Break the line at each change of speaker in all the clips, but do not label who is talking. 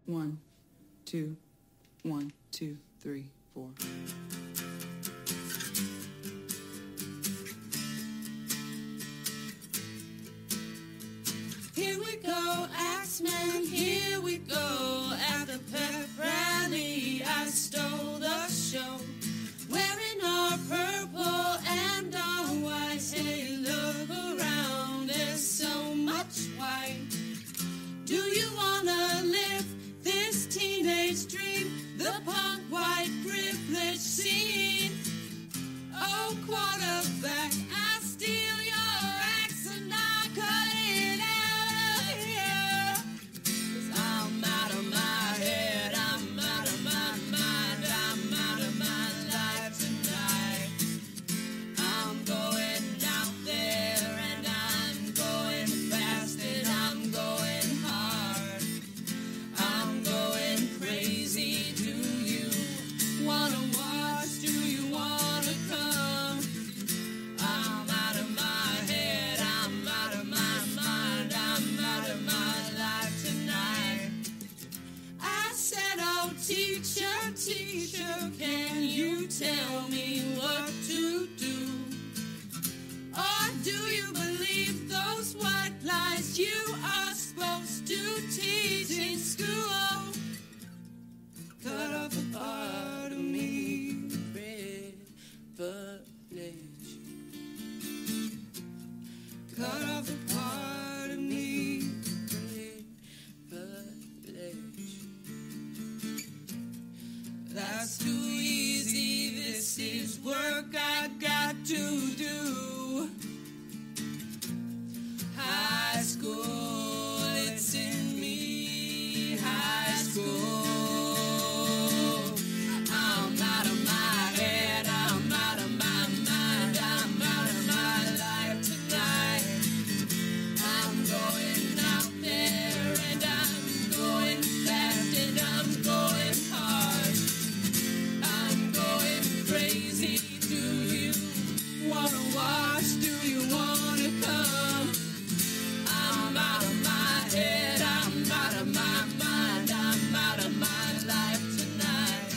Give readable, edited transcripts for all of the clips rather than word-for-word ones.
1, 2, 1, 2, 3, 4.
Here we go, Axeman, here we go. At the pep rally, I stole the show. Wearing our purple and our white. Hey, look around, there's so much white. Do you wanna live this teenage dream? The punk white privilege scene. Oh, quarterback, I steal your axe and I cut it out of here. 'Cause I'm out of my head, I'm out of my mind, I'm out of my life tonight. I'm going out there and I'm going fast and I'm going hard. I'm going crazy. Do you wanna watch? Do you wanna come? I'm out of my head, I'm out of my mind, I'm out of my life tonight. I said, oh, teacher, teacher, can you tell me what to do? Or do you believe those white lies you are supposed to teach in school? Cut off a part of me, privilege. Cut off a part of me, privilege. That's too easy, this is work I got to do. High school, it's in me, high school. I'm out of my head, I'm out of my mind, I'm out of my life tonight. I'm going out there and I'm going fast and I'm going hard. I'm going crazy. Do you wanna watch? Do you wanna come? I'm out of my head, I'm out of my mind, I'm out of my life tonight.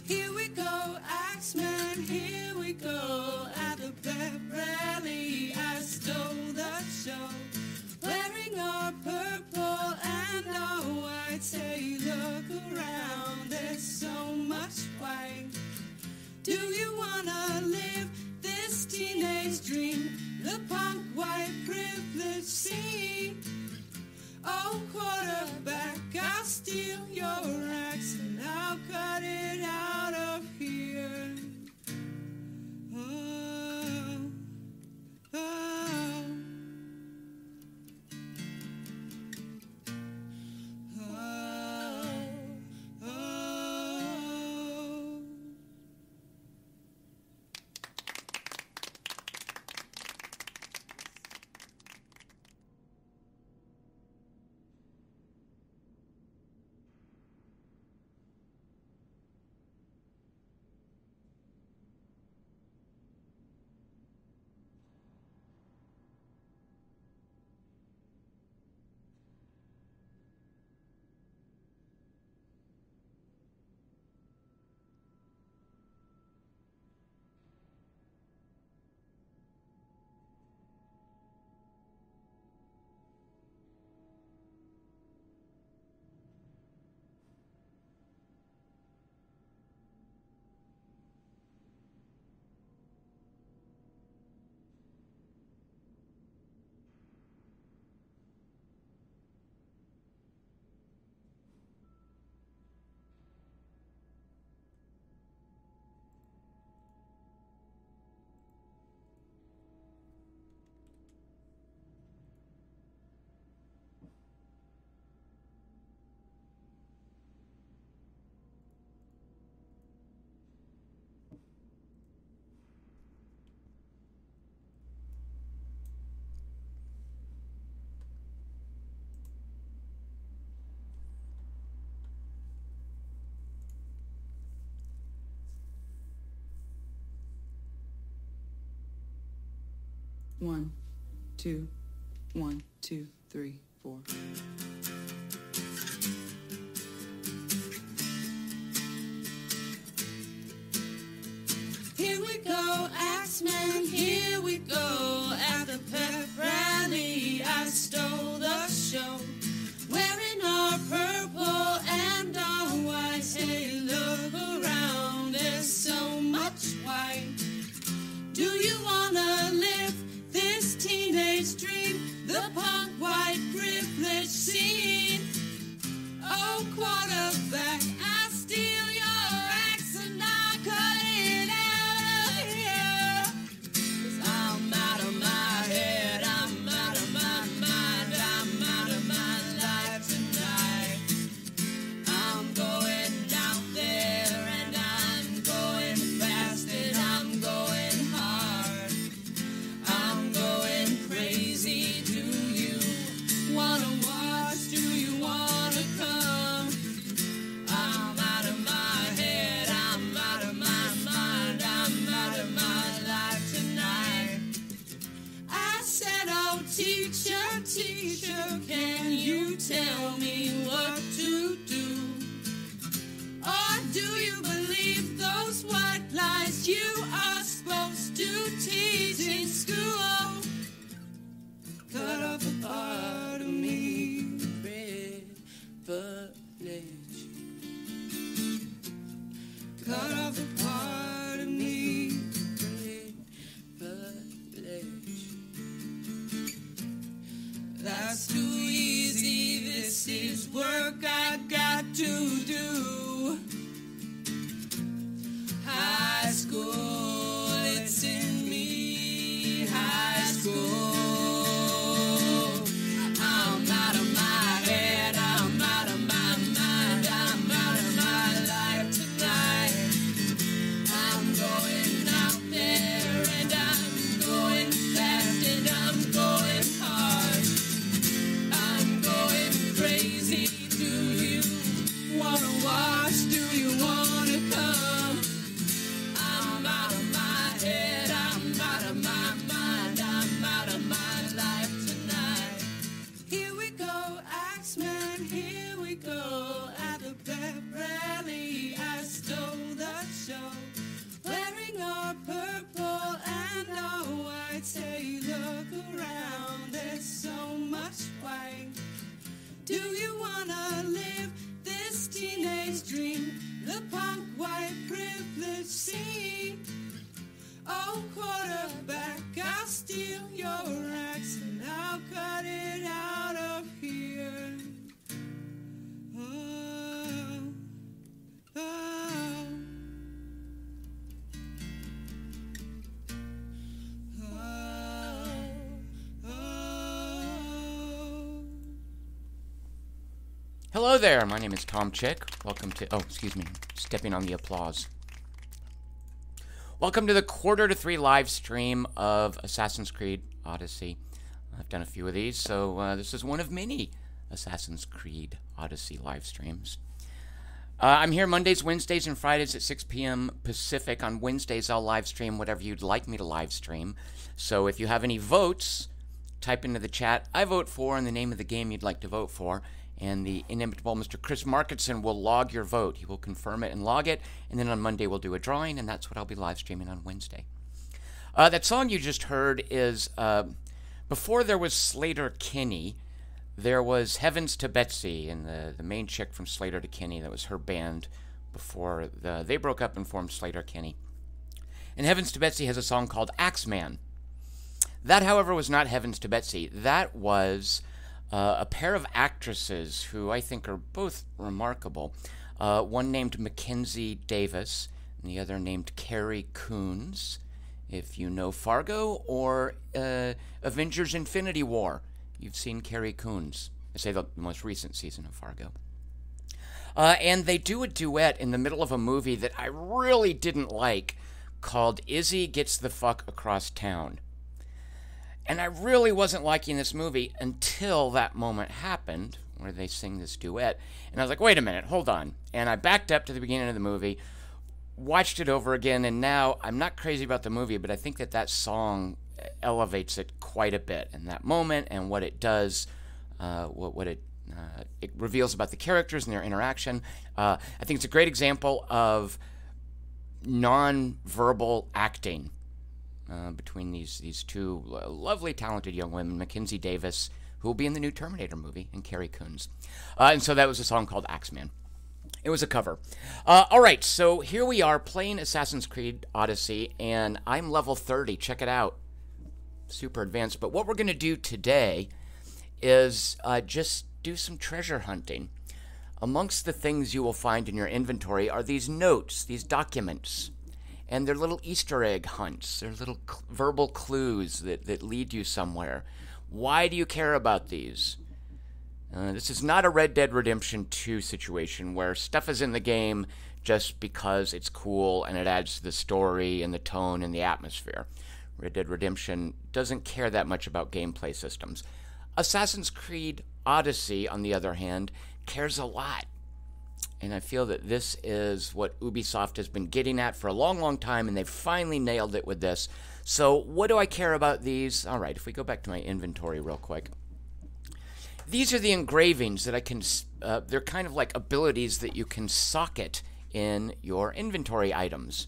Here we go, Axeman, here we go. At the pep rally, I stole the show. Wearing our purple and our white. Say, look around, there's so much white. Do you wanna live this teenage dream? The punk white privilege scene. Oh, quarterback, I'll steal your axe and I'll cut it out of here. Oh, oh, oh, oh.
One, two, 1, 2, 3, 4.
cut off a part of me. That's too easy, this is work I got to do. High school, it's in me, high school. I'm out of my head, I'm out of my mind, I'm out of my life tonight. I'm going out there and I'm going fast and I'm going hard. I'm going crazy, do you wanna watch, do you wanna come? I'm out of my head, I'm out of my mind, I'm out of my life tonight. Here we go, Axeman, here we go. At the pep rally, I stole the show. Wearing our purple and our white. Say, look around, there's so much white. Do you wanna live this teenage dream? The punk white privilege scene. Oh, quarterback, I'll steal your axe and I'll cut it out of here. Oh, oh, oh, oh.
Hello there, my name is Tom Chick. Welcome to, stepping on the applause. Welcome to the 2:45 live stream of Assassin's Creed Odyssey. I've done a few of these, so this is one of many Assassin's Creed Odyssey live streams. I'm here Mondays, Wednesdays, and Fridays at 6 p.m. Pacific. On Wednesdays, I'll live stream whatever you'd like me to live stream. So if you have any votes, type into the chat, I vote for, and the name of the game you'd like to vote for. And the inimitable Mr. Chris Markinson will log your vote. He will confirm it and log it, and then on Monday we'll do a drawing, and that's what I'll be live streaming on Wednesday. That song you just heard is, before there was Slater Kinney, there was Heavens to Betsy, and the main chick from Slater to Kinney, that was her band before they broke up and formed Slater Kinney. And Heavens to Betsy has a song called Axeman. That, however, was not Heavens to Betsy. That was a pair of actresses who I think are both remarkable. One named Mackenzie Davis, and the other named Carrie Coons. If you know Fargo or Avengers Infinity War, you've seen Carrie Coons. I say the most recent season of Fargo. And they do a duet in the middle of a movie that I really didn't like called Izzy Gets the Fuck Across Town. And I really wasn't liking this movie until that moment happened where they sing this duet. And I was like, wait a minute, hold on. And I backed up to the beginning of the movie, watched it over again, and now I'm not crazy about the movie, but I think that song elevates it quite a bit. And that moment and what it does, what it reveals about the characters and their interaction. I think it's a great example of non-verbal acting. Between these two lovely, talented young women, Mackenzie Davis, who will be in the new Terminator movie, and Carrie Coons. And so that was a song called Axeman. It was a cover. All right, so here we are playing Assassin's Creed Odyssey, and I'm level 30. Check it out. Super advanced. But what we're going to do today is just do some treasure hunting. Amongst the things you will find in your inventory are these notes, these documents. And they're little Easter egg hunts. They're little verbal clues that lead you somewhere. Why do you care about these? This is not a Red Dead Redemption 2 situation where stuff is in the game just because it's cool and it adds to the story and the tone and the atmosphere. Red Dead Redemption doesn't care that much about gameplay systems. Assassin's Creed Odyssey, on the other hand, cares a lot. And I feel that this is what Ubisoft has been getting at for a long, long time, and they've finally nailed it with this. So what do I care about these? All right, if we go back to my inventory real quick. These are the engravings that I can, they're kind of like abilities that you can socket in your inventory items.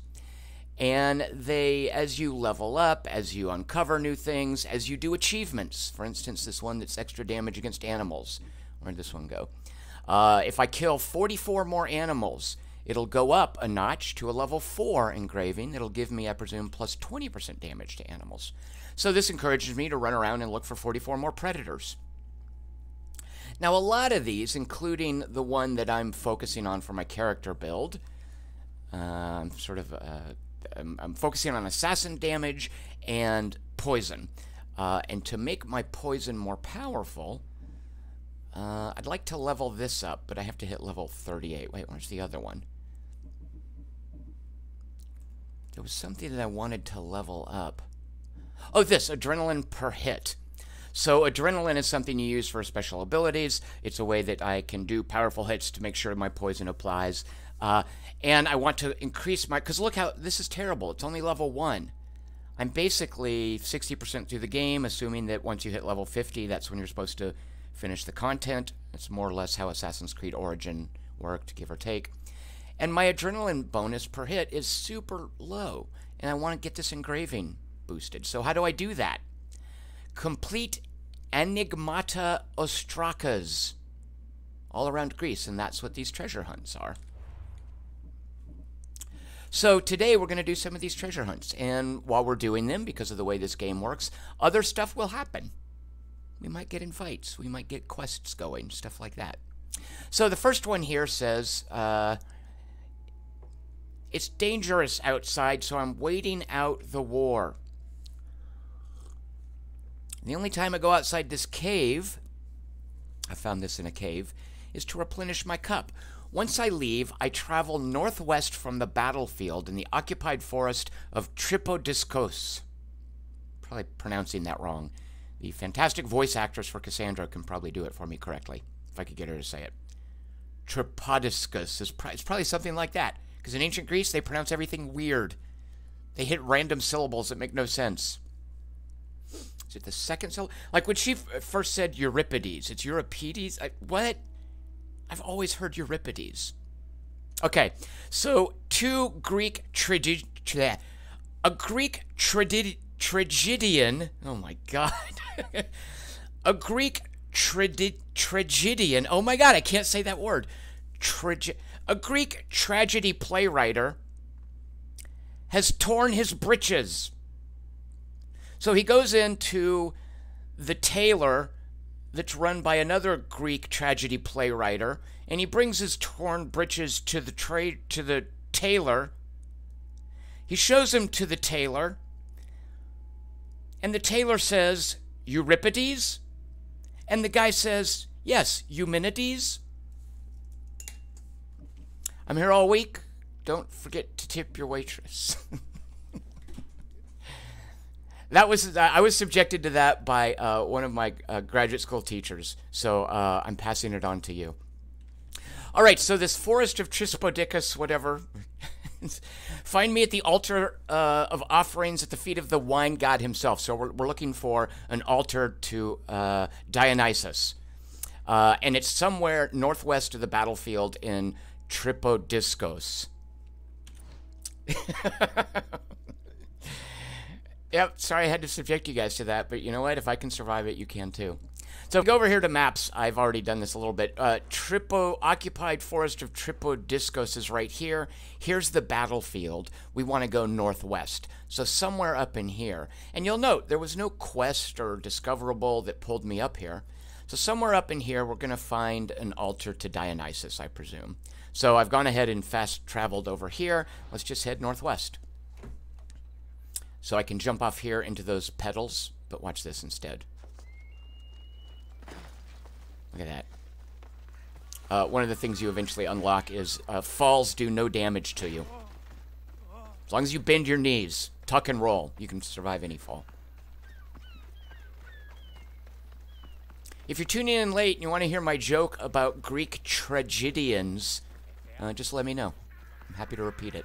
And they, as you level up, as you uncover new things, as you do achievements, for instance, this one that's extra damage against animals. Where'd this one go? If I kill 44 more animals, it'll go up a notch to a level 4 engraving. It'll give me, I presume, plus 20% damage to animals. So this encourages me to run around and look for 44 more predators. Now, a lot of these, including the one that I'm focusing on for my character build, I'm focusing on assassin damage and poison. And to make my poison more powerful, I'd like to level this up, but I have to hit level 38. Wait, where's the other one? There was something that I wanted to level up. Oh, this, adrenaline per hit. So adrenaline is something you use for special abilities. It's a way that I can do powerful hits to make sure my poison applies. And I want to increase my... Because look how... This is terrible. It's only level 1. I'm basically 60% through the game, assuming that once you hit level 50, that's when you're supposed to finish the content. It's more or less how Assassin's Creed Origin worked, give or take. And my adrenaline bonus per hit is super low, and I want to get this engraving boosted. So how do I do that? Complete Enigmata Ostrakas all around Greece, and that's what these treasure hunts are. So today we're going to do some of these treasure hunts, and while we're doing them, because of the way this game works, other stuff will happen. We might get in fights, we might get quests going, stuff like that. So the first one here says, it's dangerous outside, so I'm waiting out the war. The only time I go outside this cave, I found this in a cave, is to replenish my cup. Once I leave, I travel northwest from the battlefield in the occupied forest of Tripodiscos. Probably pronouncing that wrong. The fantastic voice actress for Kassandra can probably do it for me correctly, if I could get her to say it. Tripodiscos is it's probably something like that, because in ancient Greece, they pronounce everything weird. They hit random syllables that make no sense. Is it the second syllable? Like when she first said Euripides, it's Euripides? What? I've always heard Euripides. Okay, so a Greek tragedian. Oh my God. A Greek tragedian. Oh my God, I can't say that word. A Greek tragedy playwright has torn his breeches. So he goes into the tailor that's run by another Greek tragedy playwright, and he brings his torn breeches to the tailor. He shows him to the tailor, and the tailor says, Euripides? And the guy says, yes, Eumenides. I'm here all week. Don't forget to tip your waitress. I was subjected to that by one of my graduate school teachers, so I'm passing it on to you. All right, so this forest of Trispodicus, whatever, find me at the altar of offerings at the feet of the wine god himself. So we're looking for an altar to Dionysus, and it's somewhere northwest of the battlefield in Tripodiscos. Yep, sorry I had to subject you guys to that, but you know what? If I can survive it, you can too. So if we go over here to maps, I've already done this a little bit. Occupied forest of Tripodiscos is right here. Here's the battlefield. We want to go northwest. So somewhere up in here. And you'll note, there was no quest or discoverable that pulled me up here. So somewhere up in here, we're going to find an altar to Dionysus, I presume. So I've gone ahead and fast traveled over here. Let's just head northwest. So I can jump off here into those petals, but watch this instead. Look at that. One of the things you eventually unlock is falls do no damage to you. As long as you bend your knees, tuck and roll, you can survive any fall. If you're tuning in late and you want to hear my joke about Greek tragedians, just let me know. I'm happy to repeat it.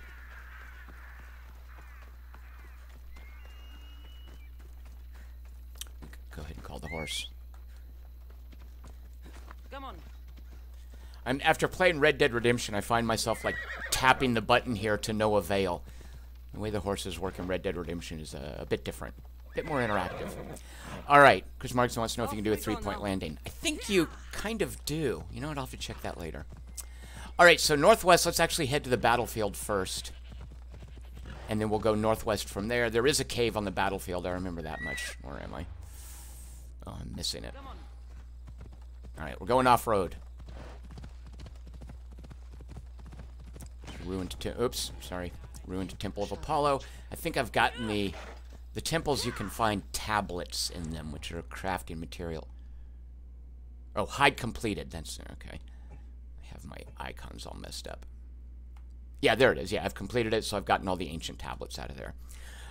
Go ahead and call the horse.
Come on.
After playing Red Dead Redemption, I find myself like tapping the button here to no avail. The way the horses work in Red Dead Redemption is a bit different, a bit more interactive. All right, Chris Marks wants to know if you can do a 3-point landing. I think you kind of do. You know what? I'll have to check that later. All right, so northwest, let's actually head to the battlefield first. And then we'll go northwest from there. There is a cave on the battlefield. I remember that much. Where am I? Oh, I'm missing it. All right, we're going off-road. Oops, sorry. Ruined Temple of Apollo. I think I've gotten the temples. You can find tablets in them, which are crafting material. Oh, hide completed. That's okay. I have my icons all messed up. Yeah, there it is. Yeah, I've completed it, so I've gotten all the ancient tablets out of there.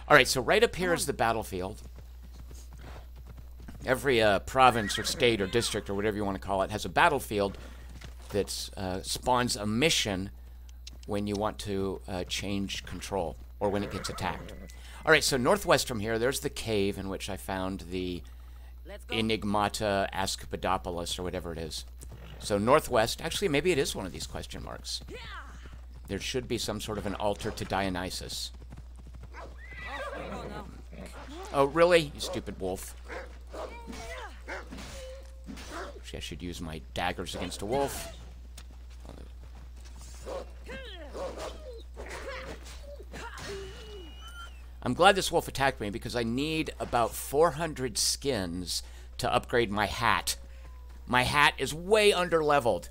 All right, so right up here is the battlefield. Every province or state or district or whatever you want to call it has a battlefield that spawns a mission when you want to change control or when it gets attacked. All right, so northwest from here, there's the cave in which I found the Enigmata Asclepidopolis or whatever it is. So northwest, actually maybe it is one of these question marks. There should be some sort of an altar to Dionysus. Oh, really? You stupid wolf. Actually, I should use my daggers against a wolf. I'm glad this wolf attacked me because I need about 400 skins to upgrade my hat. My hat is way under-leveled.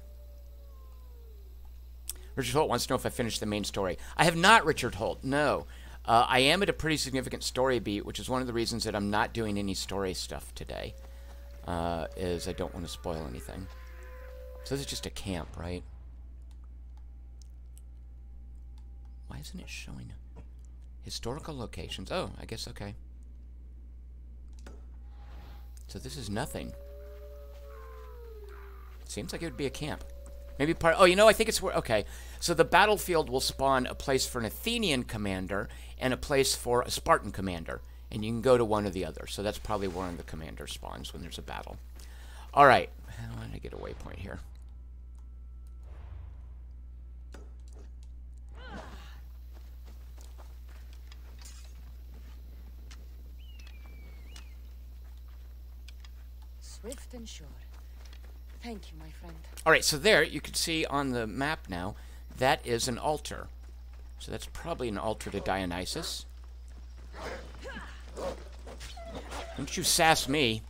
Richard Holt wants to know if I finished the main story. I have not, Richard Holt. No. I am at a pretty significant story beat, which is one of the reasons that I'm not doing any story stuff today. Is I don't want to spoil anything. So this is just a camp, right? Why isn't it showing historical locations? Oh, I guess okay. So this is nothing. Seems like it would be a camp. Maybe part... Oh, you know, I think it's where... Okay. So the battlefield will spawn a place for an Athenian commander and a place for a Spartan commander. And you can go to one or the other. So that's probably where the commander spawns when there's a battle. All right. I want to get a waypoint here.
Swift and sure. Thank you, my friend.
All right, so there, you can see on the map now, that is an altar. So that's probably an altar to Dionysus. Don't you sass me.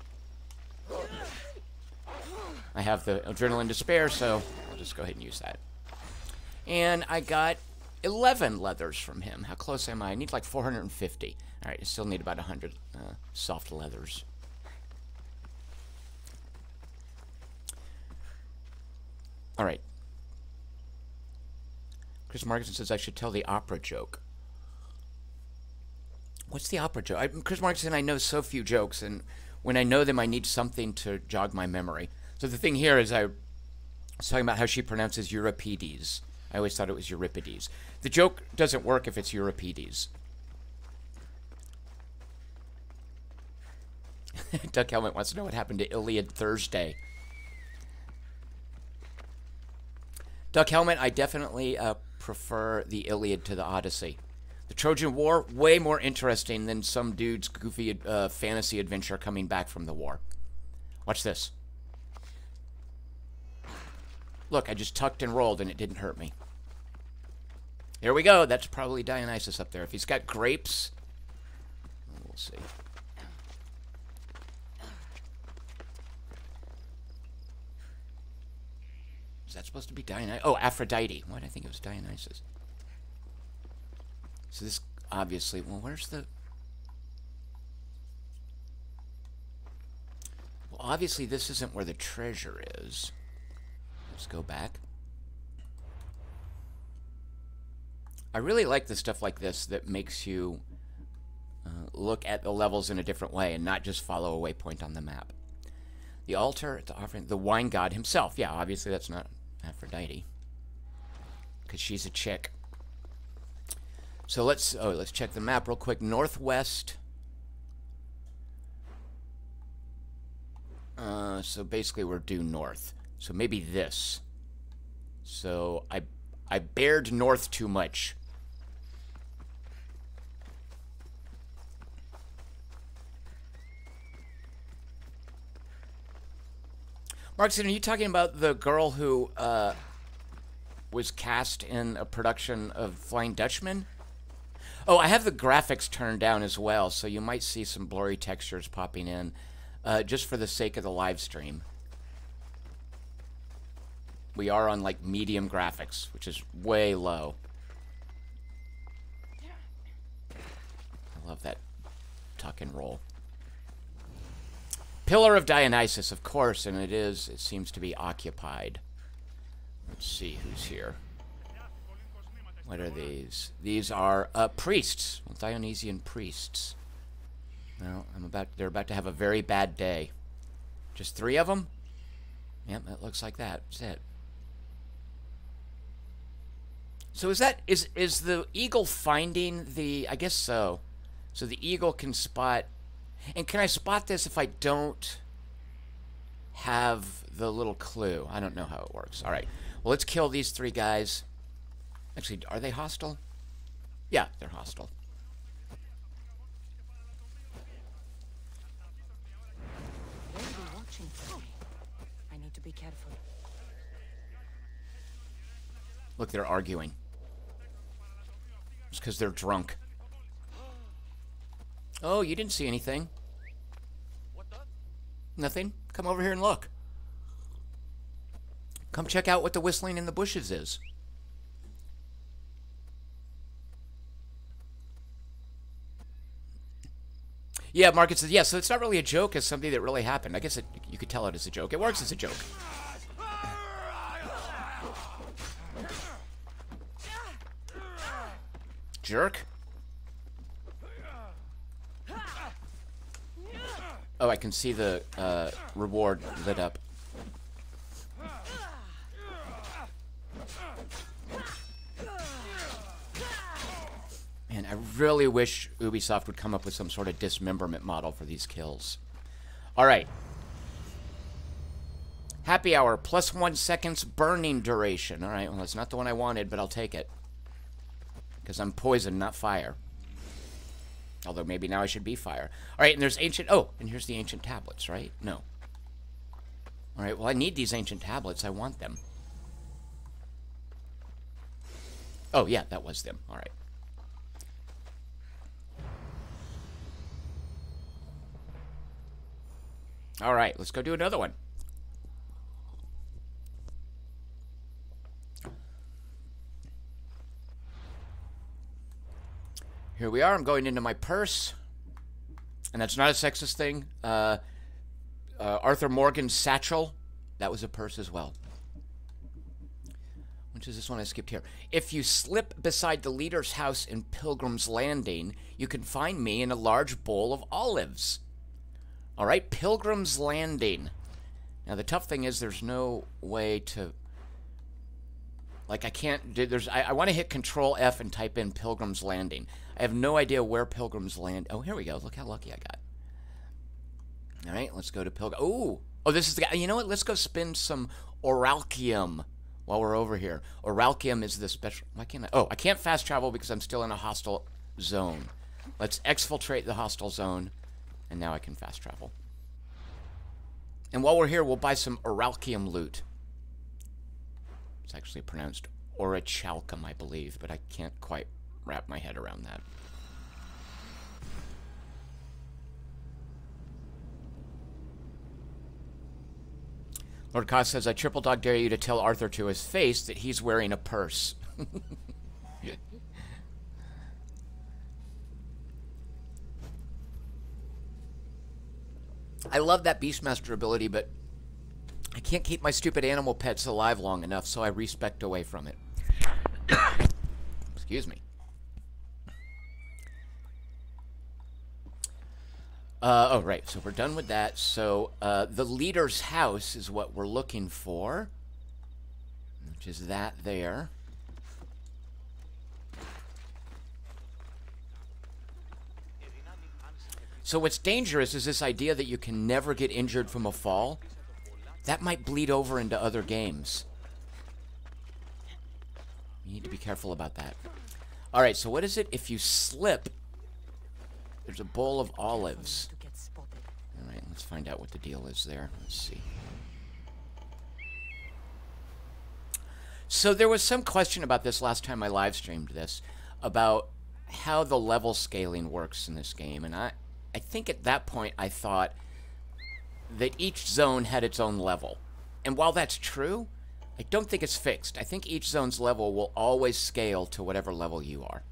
I have the adrenaline to spare, so I'll just go ahead and use that. And I got 11 leathers from him. How close am I? I need like 450. All right, I still need about 100 soft leathers. All right. Chris Markinson says I should tell the opera joke. What's the opera joke? Chris Markinson, I know so few jokes, and when I know them, I need something to jog my memory. So the thing here is I was talking about how she pronounces Euripides. I always thought it was Euripides. The joke doesn't work if it's Euripides. Duck Helmet wants to know what happened to Iliad Thursday. Duck Helmet, I definitely prefer the Iliad to the Odyssey. The Trojan War, way more interesting than some dude's goofy fantasy adventure coming back from the war. Watch this. Look, I just tucked and rolled and it didn't hurt me. Here we go. That's probably Dionysus up there. If he's got grapes, we'll see. Is that supposed to be Dionysus? Oh, Aphrodite. Why did I think it was Dionysus? So this, obviously, well, where's the... Well, obviously, this isn't where the treasure is. Let's go back. I really like the stuff like this that makes you look at the levels in a different way and not just follow a waypoint on the map. The altar, the offering, the wine god himself. Yeah, obviously that's not Aphrodite, because she's a chick. So let's check the map real quick. Northwest. So basically we're due north. So maybe this. So I bared north too much. Markson, are you talking about the girl who was cast in a production of Flying Dutchman. Oh, I have the graphics turned down as well, so you might see some blurry textures popping in, just for the sake of the live stream. We are on, like, medium graphics, which is way low. I love that tuck and roll. Pillar of Dionysus, of course, and it seems to be occupied. Let's see who's here. What are these? These are priests, Dionysian priests. Well, they're about to have a very bad day. Just 3 of them? Yep, that looks like that. That's it. So is the eagle finding the? I guess so. So the eagle can spot, and can I spot this if I don't have the little clue? I don't know how it works. All right. Well, let's kill these 3 guys. Actually, are they hostile? Yeah, they're hostile.
They'll be watching for me. I need to be careful.
Look, they're arguing. It's because they're drunk. Oh, you didn't see anything. Nothing. Come over here and look. Come check out what the whistling in the bushes is. Yeah, Market says, yeah, so it's not really a joke, it's something that really happened. I guess you could tell it as a joke. It works as a joke. Jerk. Oh, I can see the reward lit up. Man, I really wish Ubisoft would come up with some sort of dismemberment model for these kills. Alright. Happy hour, +1 seconds burning duration. Alright, well, that's not the one I wanted, but I'll take it. Because I'm poison, not fire. Although maybe now I should be fire. Alright, and there's ancient... Oh, and here's the ancient tablets, right? No. Alright, well, I need these ancient tablets. I want them. Oh, yeah, that was them. Alright. Alright, let's go do another one. Here we are. I'm going into my purse. And that's not a sexist thing. Arthur Morgan's satchel. That was a purse as well. Which is this one I skipped here. If you slip beside the leader's house in Pilgrim's Landing, you can find me in a large bowl of olives. Alright, Pilgrim's Landing. Now, the tough thing is there's no way to... Like, I can't... I want to hit Control F and type in Pilgrim's Landing. I have no idea where Pilgrim's Land... Oh, here we go. Look how lucky I got. Alright, let's go to Pilgrim... Ooh! Oh, this is the guy... You know what? Let's go spin some Oralchium while we're over here. Oralchium is the special... Why can't I... Oh, I can't fast travel because I'm still in a hostile zone. Let's exfiltrate the hostile zone. And now I can fast travel. And while we're here, we'll buy some Oralchium loot. It's actually pronounced Orichalcum, I believe, but I can't quite wrap my head around that. Lord Koss says, I triple dog dare you to tell Arthur to his face that he's wearing a purse. I love that Beastmaster ability, but I can't keep my stupid animal pets alive long enough, so I respect away from it. Excuse me. Oh, right, so we're done with that. So, the leader's house is what we're looking for, which is that there. So what's dangerous is this idea that you can never get injured from a fall. That might bleed over into other games. You need to be careful about that. Alright, so what is it? If you slip, there's a bowl of olives. Alright, let's find out what the deal is there. Let's see. So there was some question about this last time I live streamed this, about how the level scaling works in this game. And I think at that point I thought that each zone had its own level. And while that's true, I don't think it's fixed. I think each zone's level will always scale to whatever level you are.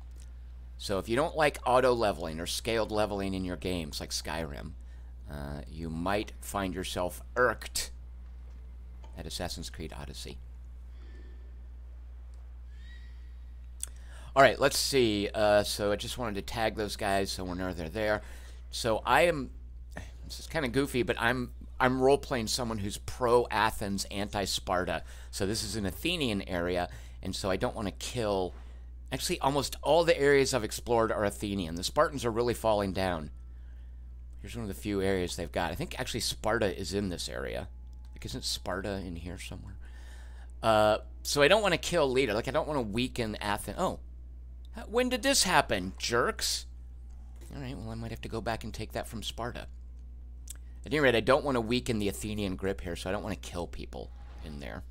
So if you don't like auto-leveling or scaled leveling in your games like Skyrim, you might find yourself irked at Assassin's Creed Odyssey. Alright, let's see. So I just wanted to tag those guys so we know they're there. So I am... This is kind of goofy, but I'm role-playing someone who's pro-Athens, anti-Sparta. So this is an Athenian area, and so I don't want to kill... Actually, almost all the areas I've explored are Athenian. The Spartans are really falling down. Here's one of the few areas they've got. I think actually Sparta is in this area. Like, isn't Sparta in here somewhere? So I don't want to kill leader. Like, I don't want to weaken Athens. Oh. When did this happen, jerks? Alright, well, I might have to go back and take that from Sparta. At any rate, I don't want to weaken the Athenian grip here, so I don't want to kill people in there.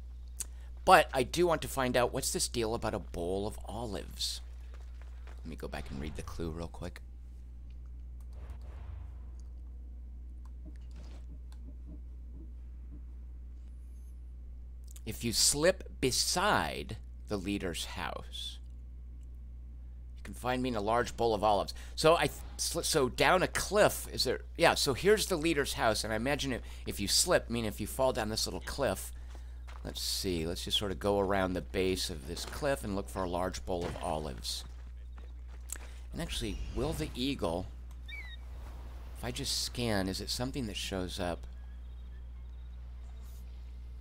But I do want to find out what's this deal about a bowl of olives. Let me go back and read the clue real quick. If you slip beside the leader's house, you can find me in a large bowl of olives. So so down a cliff, is there... Yeah, so here's the leader's house, and I imagine if you slip, I mean if you fall down this little cliff... Let's see, let's just sort of go around the base of this cliff and look for a large bowl of olives. And actually, will the eagle... If I just scan, is it something that shows up?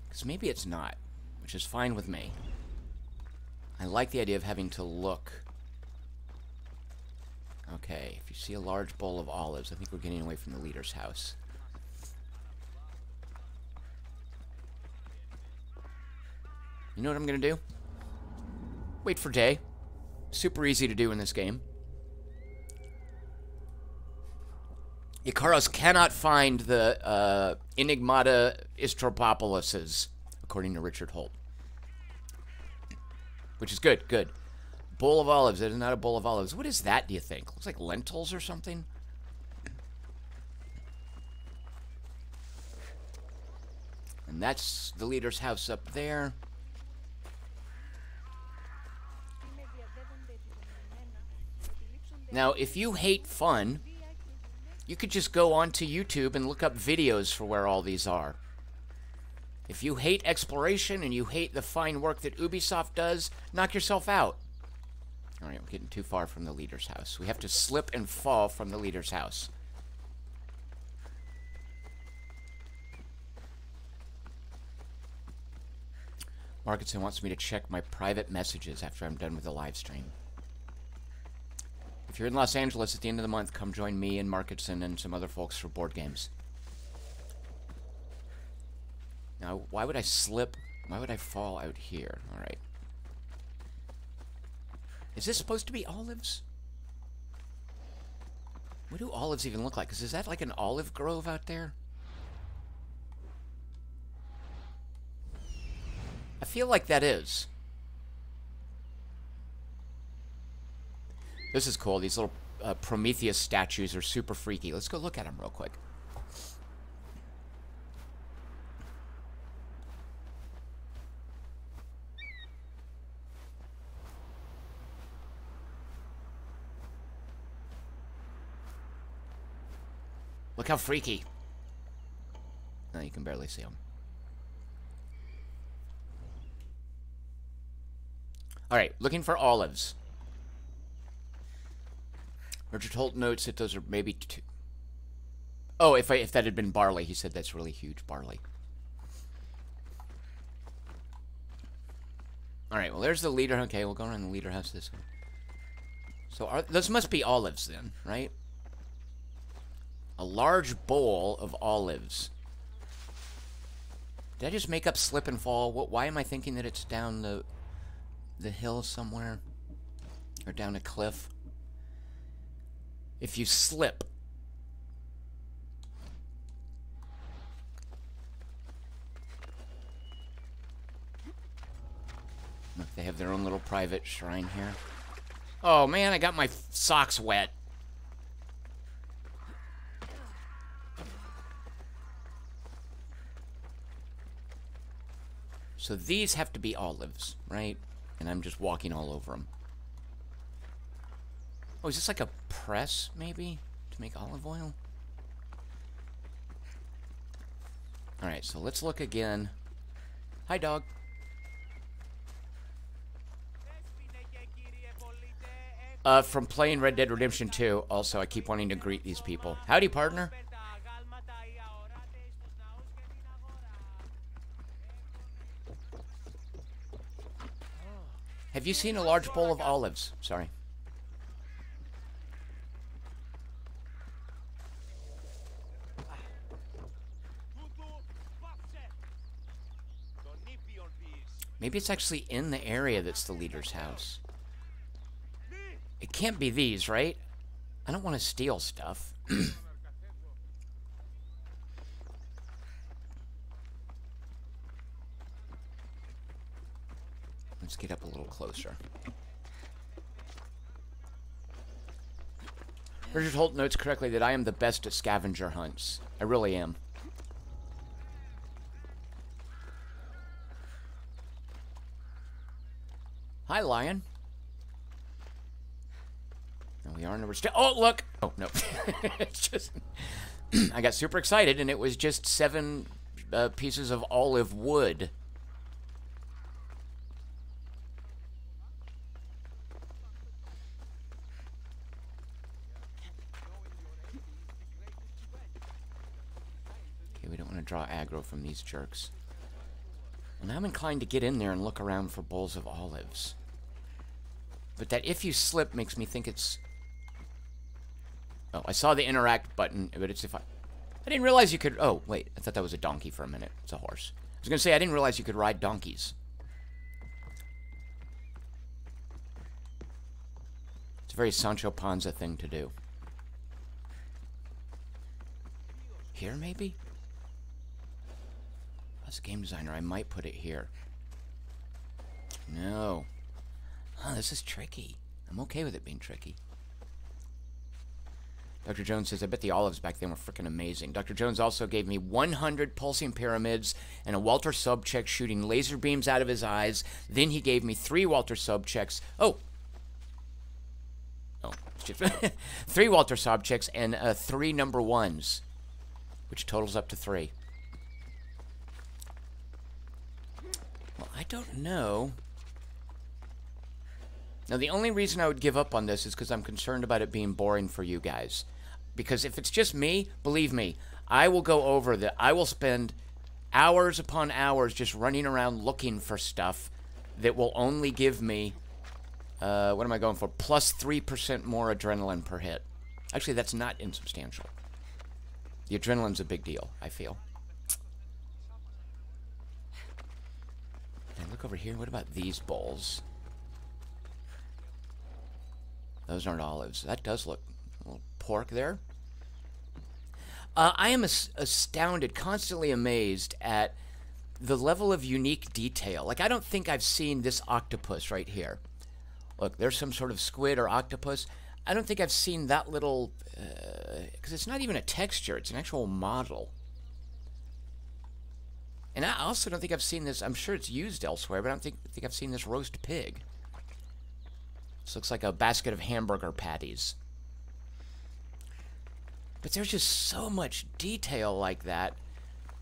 Because maybe it's not, which is fine with me. I like the idea of having to look. Okay, if you see a large bowl of olives, I think we're getting away from the leader's house. You know what I'm going to do? Wait for day. Super easy to do in this game. Ikaros cannot find the Enigmata Istropopolises, according to Richard Holt. Which is good, good. Bowl of olives. It is not a bowl of olives. What is that, do you think? Looks like lentils or something? And that's the leader's house up there. Now, if you hate fun, you could just go onto YouTube and look up videos for where all these are. If you hate exploration and you hate the fine work that Ubisoft does, knock yourself out. Alright, we're getting too far from the leader's house. We have to slip and fall from the leader's house. Markinson wants me to check my private messages after I'm done with the live stream. If you're in Los Angeles at the end of the month, come join me and Markinson and some other folks for board games. Now, why would I slip? Why would I fall out here? Alright. Is this supposed to be olives? What do olives even look like? Because is that like an olive grove out there? I feel like that is. This is cool. These little Prometheus statues are super freaky. Let's go look at them real quick. Look how freaky. No, you can barely see them. Alright, looking for olives. Richard Holt notes that those are maybe two. Oh, if that had been barley, he said that's really huge barley. Alright, well there's the leader. Okay, we'll go around the leader house this way. So those must be olives then, right? A large bowl of olives. Did I just make up slip and fall? Why am I thinking that it's down the hill somewhere? Or down a cliff? If you slip. Look, they have their own little private shrine here. Oh man, I got my socks wet. So these have to be olives, right? And I'm just walking all over them. Oh, is this like a press, maybe? To make olive oil? Alright, so let's look again. Hi, dog. From playing Red Dead Redemption 2, also, I keep wanting to greet these people. Howdy, partner. Have you seen a large bowl of olives? Sorry. Maybe it's actually in the area that's the leader's house. It can't be these, right? I don't want to steal stuff. Let's get up a little closer. Richard Holt notes correctly that I am the best at scavenger hunts. I really am. Hi, Lion. No, we are in a oh, look! Oh, no. It's just... I got super excited, and it was just 7 pieces of olive wood. Okay, we don't want to draw aggro from these jerks. Well, now I'm inclined to get in there and look around for bowls of olives. But that if you slip makes me think it's... Oh, I saw the interact button, but it's if I didn't realize you could... Oh, wait, I thought that was a donkey for a minute. It's a horse. I was going to say, I didn't realize you could ride donkeys. It's a very Sancho Panza thing to do. Here, maybe? As a game designer, I might put it here. No. Huh, this is tricky. I'm okay with it being tricky. Dr. Jones says, I bet the olives back then were freaking amazing. Dr. Jones also gave me 100 pulsing pyramids and a Walter Sobchak shooting laser beams out of his eyes. Then he gave me 3 Walter Sobchaks. Oh. Oh. 3 Walter Sobchaks and 3 number 1s, which totals up to 3. Well, I don't know. Now, the only reason I would give up on this is because I'm concerned about it being boring for you guys. Because if it's just me, believe me, I will go over that. I will spend hours upon hours just running around looking for stuff that will only give me, what am I going for? Plus 3% more adrenaline per hit. Actually, that's not insubstantial. The adrenaline's a big deal, I feel. And look over here. What about these bowls? Those aren't olives. That does look a little pork there. I am astounded, constantly amazed at the level of unique detail. Like, I don't think I've seen this octopus right here. Look, there's some sort of squid or octopus. I don't think I've seen that little... because it's not even a texture. It's an actual model. And I also don't think I've seen this... I'm sure it's used elsewhere, but I don't think I've seen this roast pig. This looks like a basket of hamburger patties. But there's just so much detail like that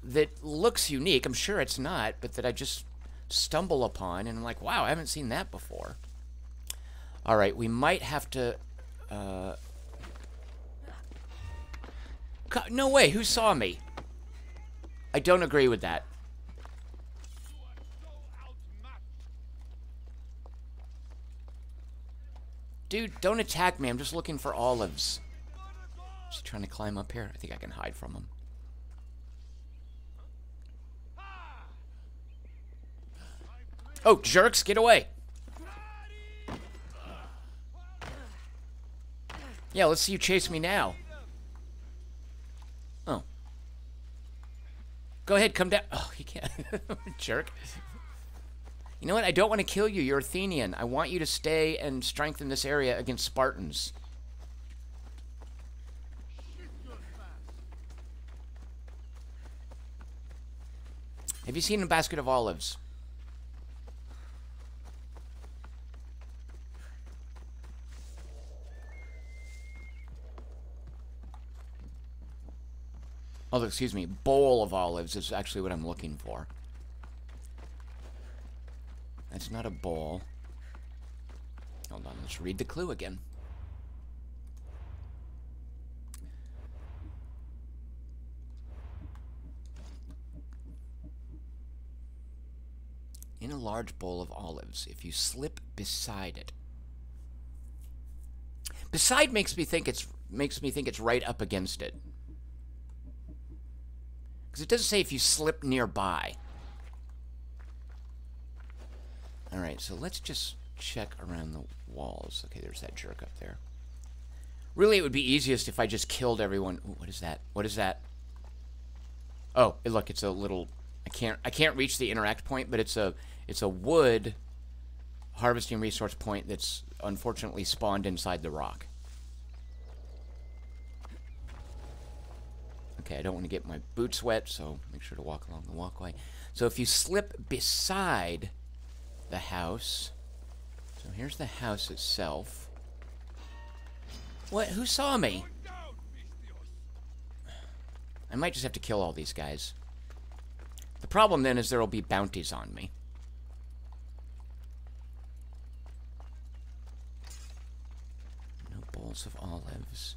that looks unique. I'm sure it's not, but that I just stumble upon, and I'm like, wow, I haven't seen that before. All right, we might have to... No way, who saw me? I don't agree with that. Dude, don't attack me. I'm just looking for olives. Is he trying to climb up here? I think I can hide from him. Oh, jerks, get away. Yeah, let's see you chase me now. Oh. Go ahead, come down. Oh, he can't. Jerk. You know what? I don't want to kill you. You're Athenian. I want you to stay and strengthen this area against Spartans. Have you seen a basket of olives? Oh, excuse me. Bowl of olives is actually what I'm looking for. That's not a bowl. Hold on, let's read the clue again. In a large bowl of olives, if you slip beside it. Beside makes me think it's right up against it. Because it doesn't say if you slip nearby. Alright, so let's just check around the walls. Okay, there's that jerk up there. Really, it would be easiest if I just killed everyone. Ooh, what is that? What is that? Oh, look, it's a little... I can't reach the interact point, but it's a wood harvesting resource point that's unfortunately spawned inside the rock. Okay, I don't want to get my boots wet, so make sure to walk along the walkway. So if you slip beside the house... So here's the house itself. What? Who saw me? I might just have to kill all these guys. The problem then is there will be bounties on me. No bowls of olives.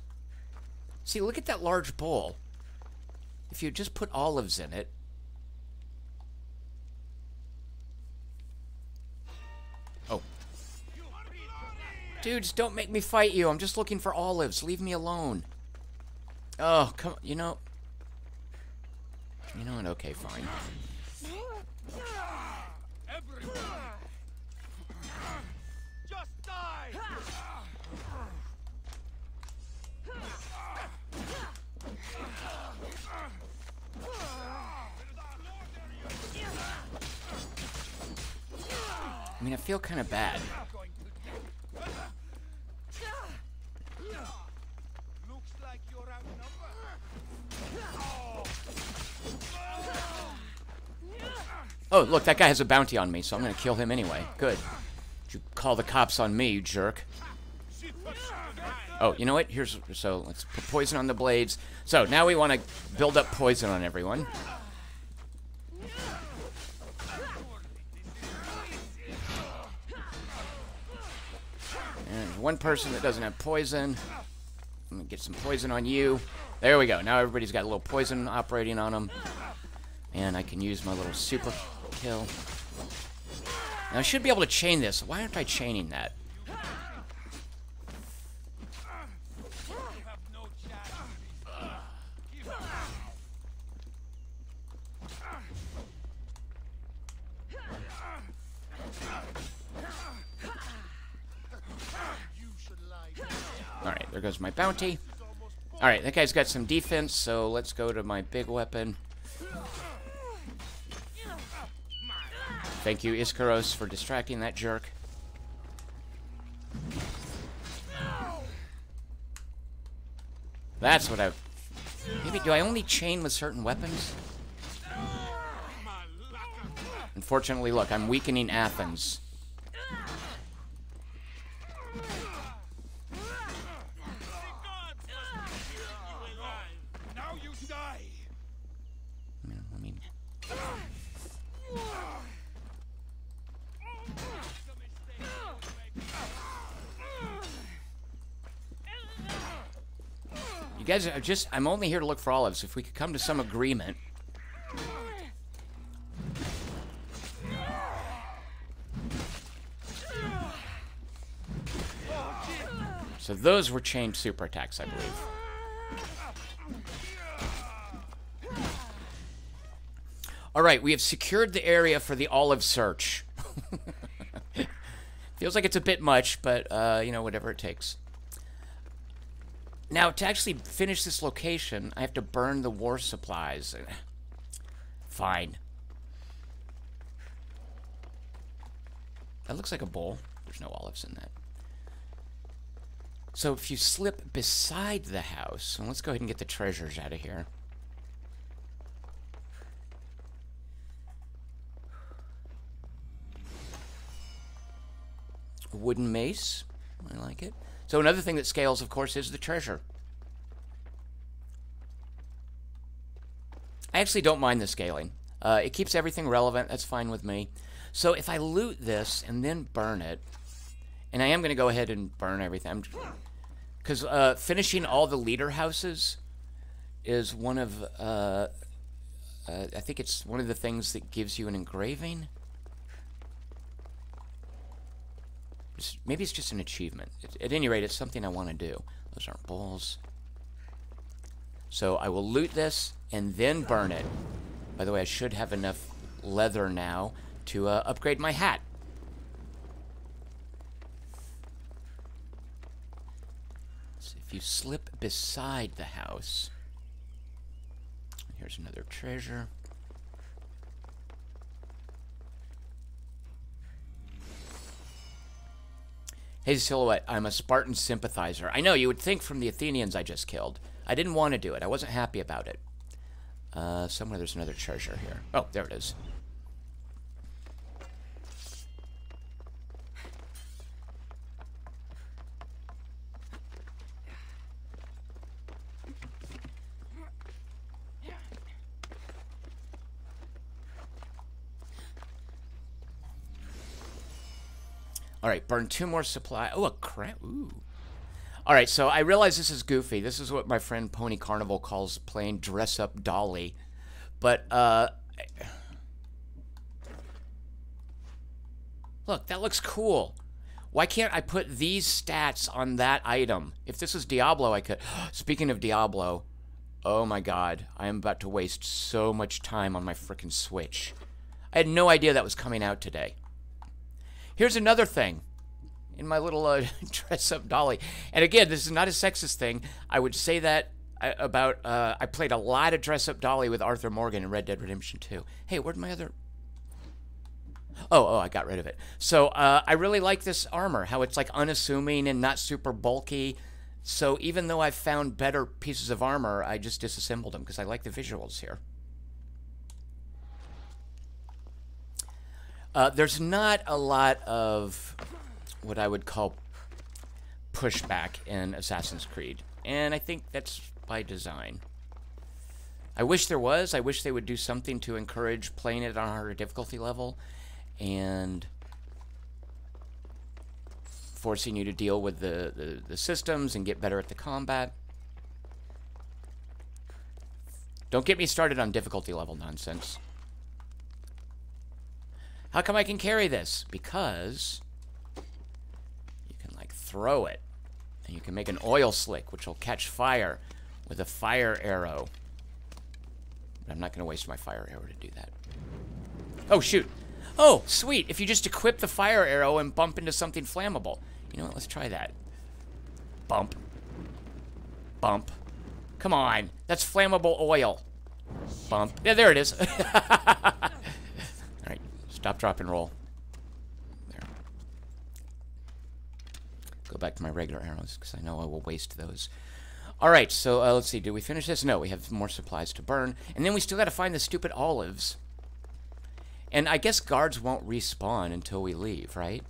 See, look at that large bowl. If you just put olives in it... Oh. Dudes, don't make me fight you. I'm just looking for olives. Leave me alone. Oh, come on. You know what? Okay, fine.
Just die.
I mean, I feel kind of bad.
Looks like you're outnumbered.
Oh, look, that guy has a bounty on me, so I'm going to kill him anyway. Good. You call the cops on me, you jerk. Oh, you know what? So let's put poison on the blades. So now we want to build up poison on everyone. And there's one person that doesn't have poison. I'm going to get some poison on you. There we go. Now everybody's got a little poison operating on them. And I can use my little super kill. Now I should be able to chain this. Why aren't I chaining that? Alright, there goes my bounty. Alright, that guy's got some defense, so let's go to my big weapon. Thank you, Iskaros, for distracting that jerk. That's what I've... Maybe, do I only chain with certain weapons? Unfortunately, look, I'm weakening Athens.
Now you die.
I mean... You guys are just... I'm only here to look for olives. If we could come to some agreement... So those were chained super attacks, I believe. Alright, we have secured the area for the olive search. Feels like it's a bit much, but, you know, whatever it takes. Now, to actually finish this location, I have to burn the war supplies. Fine. That looks like a bowl. There's no olives in that. So if you slip beside the house, and let's go ahead and get the treasures out of here. A wooden mace. I like it. So another thing that scales, of course, is the treasure. I actually don't mind the scaling. It keeps everything relevant. That's fine with me. So if I loot this and then burn it, and I am going to go ahead and burn everything, because finishing all the leader houses is one of, I think it's one of the things that gives you an engraving. Maybe it's just an achievement. At any rate, it's something I want to do. Those aren't bowls. So I will loot this and then burn it. By the way, I should have enough leather now to upgrade my hat. So if you slip beside the house, here's another treasure. Hey, Silhouette, I'm a Spartan sympathizer. I know, you would think from the Athenians I just killed. I didn't want to do it. I wasn't happy about it. Somewhere there's another treasure here. Oh, there it is. All right, burn 2 more supply. Oh, a crap. Ooh. All right, so I realize this is goofy. This is what my friend Pony Carnival calls playing dress-up dolly. But, look, that looks cool. Why can't I put these stats on that item? If this was Diablo, I could. Speaking of Diablo, oh my god, I am about to waste so much time on my frickin' Switch. I had no idea that was coming out today. Here's another thing in my little dress-up dolly. And again, this is not a sexist thing. I would say that about, I played a lot of dress-up dolly with Arthur Morgan in Red Dead Redemption 2. Hey, where'd my other... Oh, I got rid of it. So, I really like this armor, how it's like unassuming and not super bulky. So even though I've found better pieces of armor, I just disassembled them because I like the visuals here. There's not a lot of what I would call pushback in Assassin's Creed, and I think that's by design. I wish there was. I wish they would do something to encourage playing it on a harder difficulty level and forcing you to deal with the systems and get better at the combat. Don't get me started on difficulty level nonsense. How come I can carry this? Because you can, like, throw it. And you can make an oil slick, which will catch fire with a fire arrow. But I'm not going to waste my fire arrow to do that. Oh, shoot. Oh, sweet. If you just equip the fire arrow and bump into something flammable. You know what? Let's try that. Bump. Bump. Come on. That's flammable oil. Bump. Yeah, there it is. Alright. Stop, drop, and roll. There. Go back to my regular arrows, because I know I will waste those. Alright, so let's see. Did we finish this? No, we have more supplies to burn. And then we still got to find the stupid olives. And I guess guards won't respawn until we leave, right?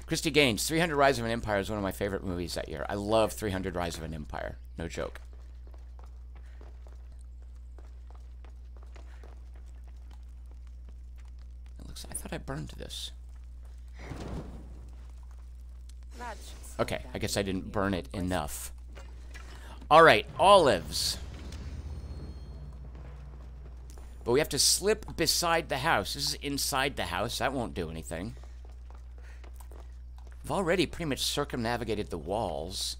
Christy Gaines, 300 Rise of an Empire is one of my favorite movies that year. I love 300 Rise of an Empire. No joke. It looks, I thought I burned this. Okay, I guess I didn't burn it enough. Alright, olives. But we have to slip beside the house. This is inside the house. That won't do anything. I've already pretty much circumnavigated the walls.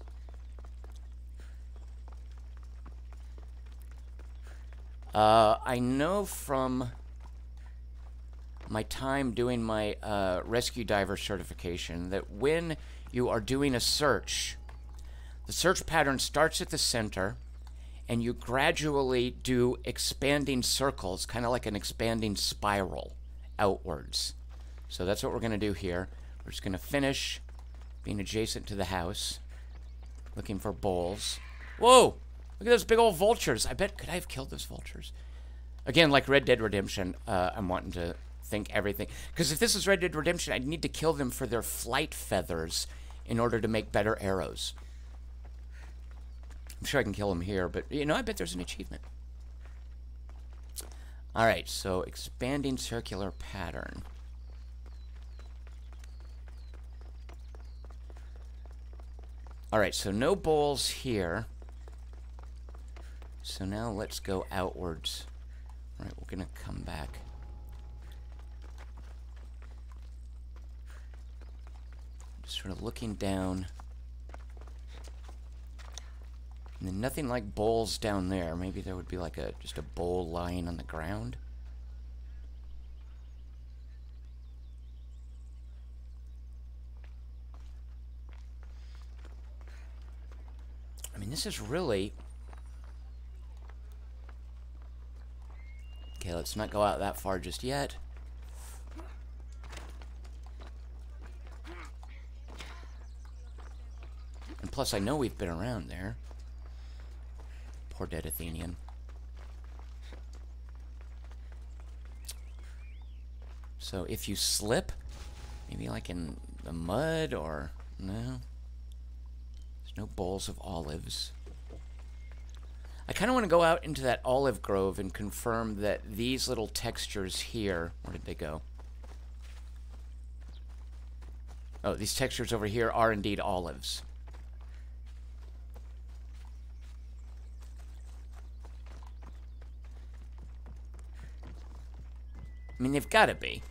I know from my time doing my rescue diver certification that when you are doing a search, the search pattern starts at the center and you gradually do expanding circles, kind of like an expanding spiral outwards. So that's what we're going to do here. We're just going to finish being adjacent to the house. Looking for bowls. Whoa! Look at those big old vultures. I bet, could I have killed those vultures? Again, like Red Dead Redemption, I'm wanting to think everything. Because if this is Red Dead Redemption, I'd need to kill them for their flight feathers in order to make better arrows. I'm sure I can kill them here, but, you know, I bet there's an achievement. Alright, so expanding circular pattern. Alright, so no bowls here. So now let's go outwards. Alright, we're gonna come back. Just sort of looking down. And then nothing like bowls down there. Maybe there would be like just a bowl lying on the ground. I mean, this is really... Okay, let's not go out that far just yet. And plus, I know we've been around there. Poor dead Athenian. So, if you slip, maybe like in the mud or... No. There's no bowls of olives. I kind of want to go out into that olive grove and confirm that these little textures here... Where did they go? Oh, these textures over here are indeed olives. I mean, they've got to be.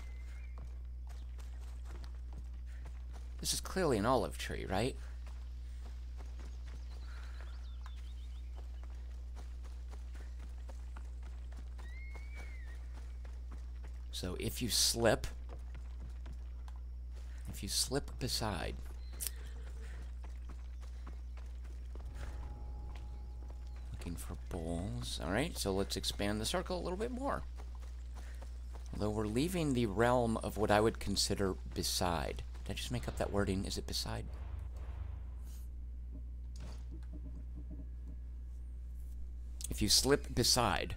This is clearly an olive tree, right? So if you slip beside, looking for bowls. All right, so let's expand the circle a little bit more. Although we're leaving the realm of what I would consider beside. Did I just make up that wording? Is it beside? If you slip beside.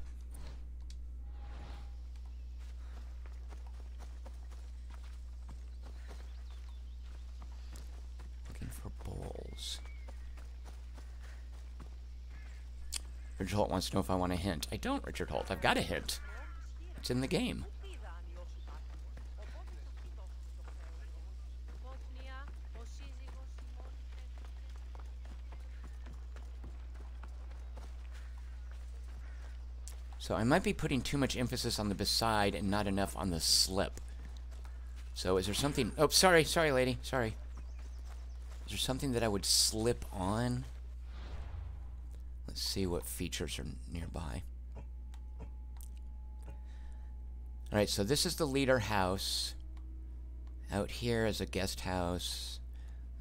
Looking for bowls. Richard Holt wants to know if I want a hint. I don't, Richard Holt. I've got a hint. It's in the game. So I might be putting too much emphasis on the beside and not enough on the slip. So is there something... Oh, sorry, lady. Sorry. Is there something that I would slip on? Let's see what features are nearby. Alright, so this is the leader house. Out here is a guest house.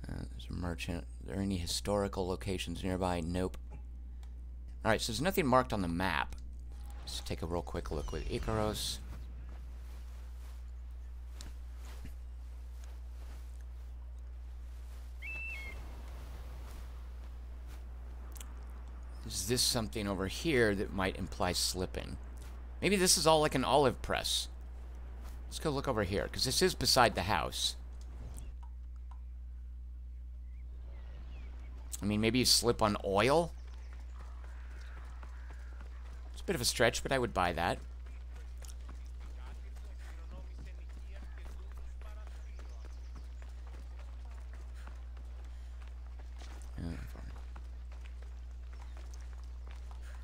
There's a merchant. Are there any historical locations nearby? Nope. Alright, so there's nothing marked on the map. Let's take a real quick look with Icaros. Is this something over here that might imply slipping? Maybe this is all like an olive press. Let's go look over here, because this is beside the house. I mean, maybe you slip on oil? It's a bit of a stretch, but I would buy that.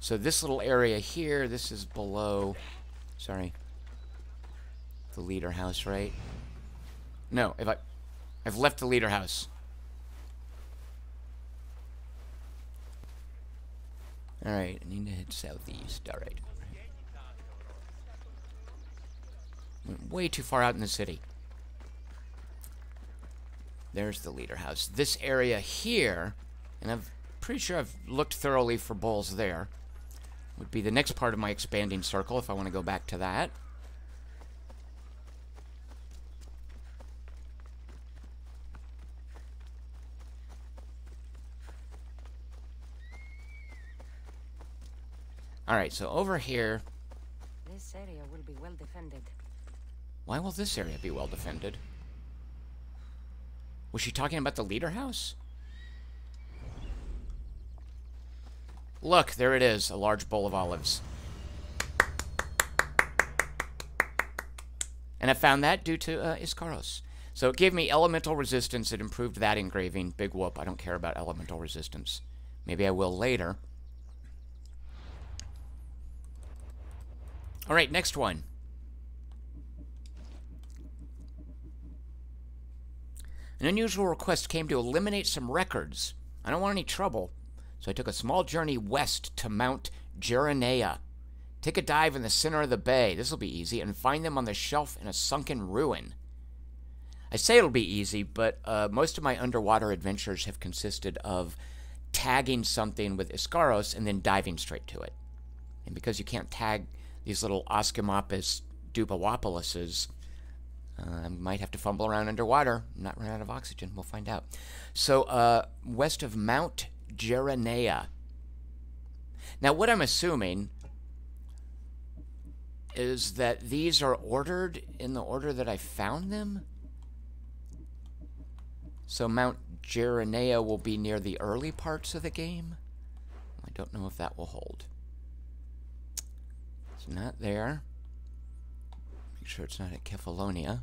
So this little area here, this is below... Sorry. The leader house, right? No, I've left the leader house. Alright, I need to head southeast. Alright. Went way too far out in the city. There's the leader house. This area here, and I'm pretty sure I've looked thoroughly for bowls there, would be the next part of my expanding circle if I want to go back to that. Alright, so over here...
This area will be well defended.
Why will this area be well defended? Was she talking about the leader house? Look, there it is, a large bowl of olives. And I found that due to Iskaros. So it gave me elemental resistance. It improved that engraving. Big whoop. I don't care about elemental resistance. Maybe I will later. All right, next one. An unusual request came to eliminate some records. I don't want any trouble, so I took a small journey west to Mount Geranea. Take a dive in the center of the bay. This will be easy, and find them on the shelf in a sunken ruin. I say it'll be easy, but most of my underwater adventures have consisted of tagging something with Iskaros and then diving straight to it. And because you can't tag these little Oscomopus dupawapolises, I might have to fumble around underwater, not run out of oxygen. We'll find out. So, west of Mount Geranea. Now, what I'm assuming is that these are ordered in the order that I found them. So Mount Geranea will be near the early parts of the game. I don't know if that will hold. It's not there. Make sure it's not at Kefalonia.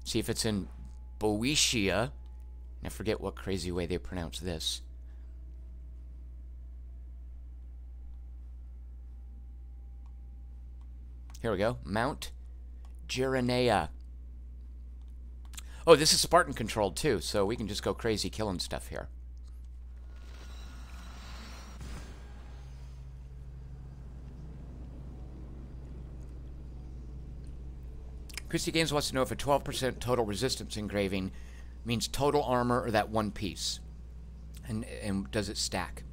See if it's in Boeotia. I forget what crazy way they pronounce this. Here we go. Mount Geranea. Oh, this is Spartan controlled too, so we can just go crazy killing stuff here. Christy Games wants to know if a 12% total resistance engraving means total armor or that one piece. And does it stack?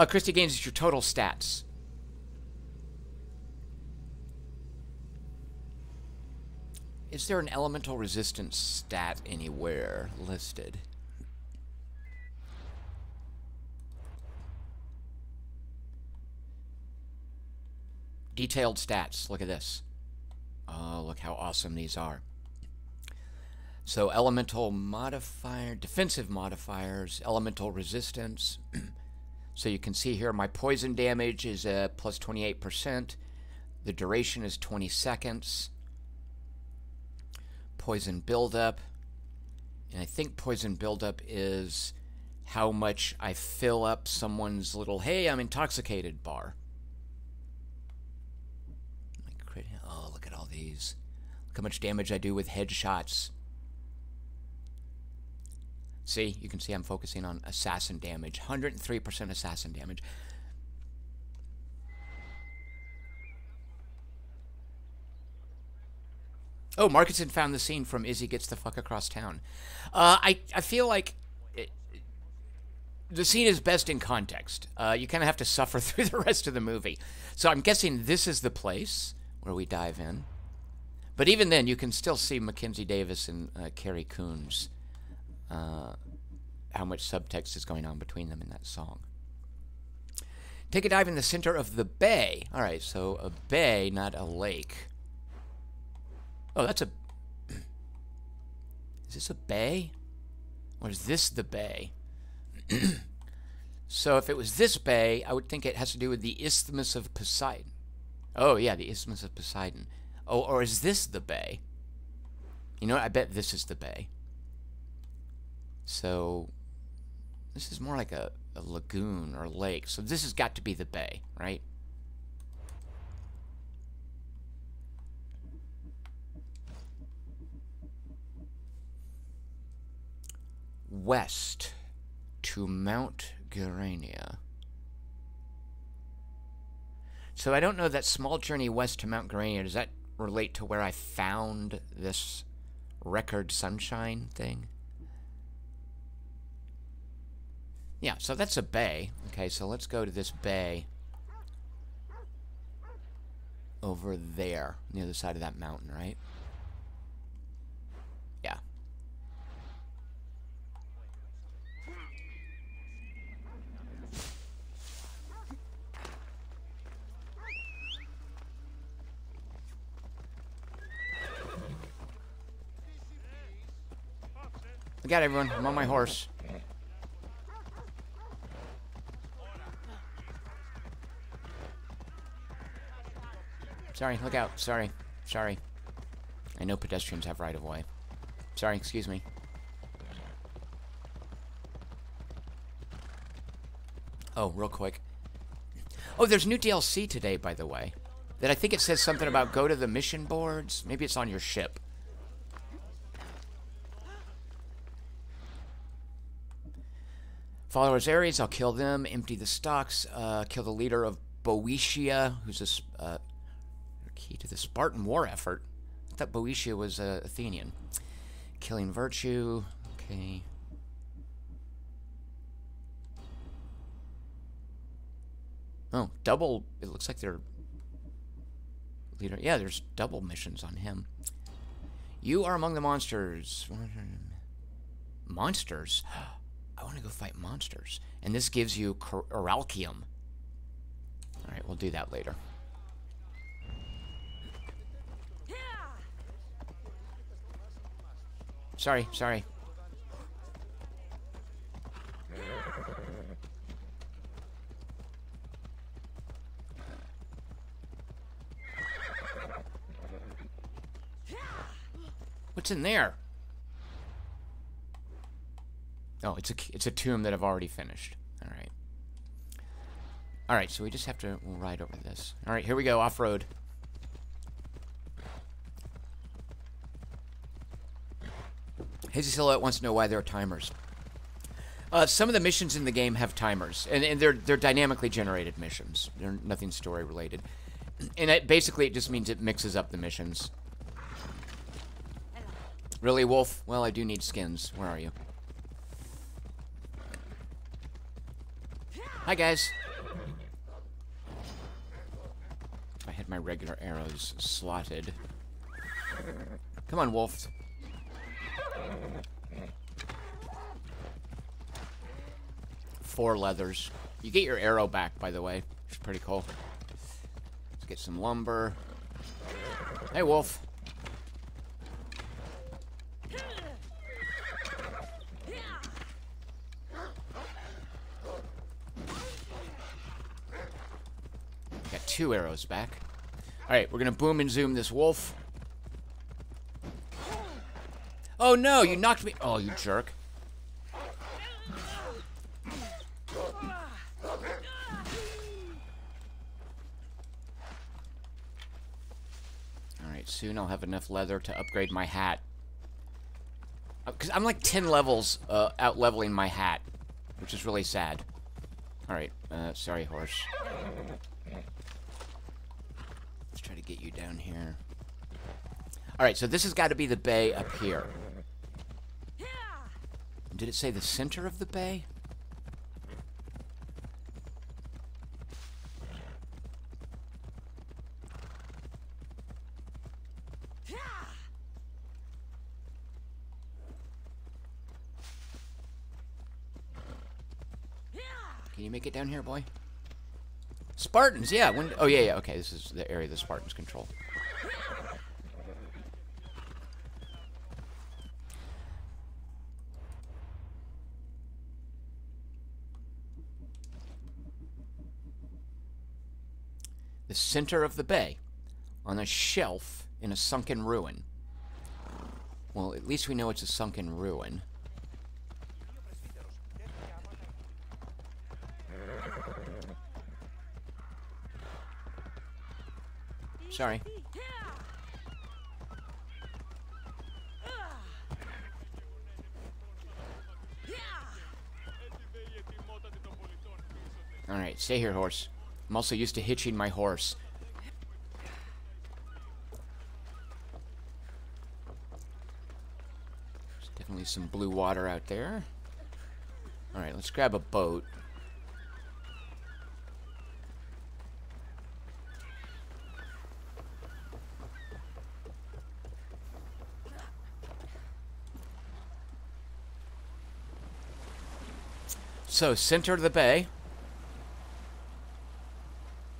Christy Games is your total stats. Is there an elemental resistance stat anywhere listed? Detailed stats. Look at this. Oh, look how awesome these are. So elemental modifier, defensive modifiers, elemental resistance. So you can see here my poison damage is plus 28%. The duration is 20 seconds. Poison buildup. And I think poison buildup is how much I fill up someone's little, hey, I'm intoxicated bar. Oh, look at all these. Look how much damage I do with headshots. See, you can see I'm focusing on assassin damage. 103% assassin damage. Oh, Markinson found the scene from Izzy Gets the Fuck Across Town. I feel like the scene is best in context. You kind of have to suffer through the rest of the movie. So I'm guessing this is the place where we dive in. But even then, you can still see Mackenzie Davis and Carrie Coons. How much subtext is going on between them in that song. Take a dive in the center of the bay. All right, so a bay, not a lake. Oh, that's a... Is this a bay? Or is this the bay? So if it was this bay, I would think it has to do with the Isthmus of Poseidon. Oh, yeah, the Isthmus of Poseidon. Oh, or is this the bay? You know what? I bet this is the bay. So this is more like a lagoon or lake. So this has got to be the bay, right? West to Mount Geranea. So I don't know that small journey west to Mount Geranea. Does that relate to where I found this record sunshine thing? Yeah, so that's a bay. Okay, so let's go to this bay over there, on the other side of that mountain, right? Yeah. Look out, everyone. I'm on my horse. Sorry, look out. Sorry. Sorry. I know pedestrians have right of way. Sorry, excuse me. Oh, real quick. Oh, there's new DLC today, by the way. That I think it says something about go to the mission boards. Maybe it's on your ship. Followers Ares, I'll kill them. Empty the stocks. Kill the leader of Boeotia, who's a key to the Spartan war effort. I thought Boeotia was Athenian. Killing virtue. Okay. Oh, double. It looks like they're leader. Yeah, there's double missions on him. You are among the monsters. Monsters? I want to go fight monsters. And this gives you Oralchium. Alright, we'll do that later. Sorry, sorry. What's in there? Oh, it's a tomb that I've already finished. All right. All right, so we just have to ride over this. All right, here we go, off-road. Hazy Silhouette wants to know why there are timers. Some of the missions in the game have timers, and they're dynamically generated missions. They're nothing story related, and basically it just means it mixes up the missions. Really, Wolf? Well, I do need skins. Where are you? Hi, guys. I had my regular arrows slotted. Come on, Wolf. Four leathers. You get your arrow back, by the way. It's pretty cool. Let's get some lumber. Hey, Wolf. Got 2 arrows back. Alright, we're gonna boom and zoom this wolf. Oh no, you knocked me. Oh, you jerk. Alright, soon I'll have enough leather to upgrade my hat. Because I'm like 10 levels out leveling my hat, which is really sad. Alright, sorry, horse. Let's try to get you down here. Alright, so this has got to be the bay up here. Did it say the center of the bay? Can you make it down here, boy? Spartans, yeah. Oh, yeah, okay. This is the area the Spartans control. The center of the bay, on a shelf in a sunken ruin. Well, at least we know it's a sunken ruin. Sorry. Alright, stay here, horse. I'm also used to hitching my horse. There's definitely some blue water out there. Alright, let's grab a boat. So, center of the bay.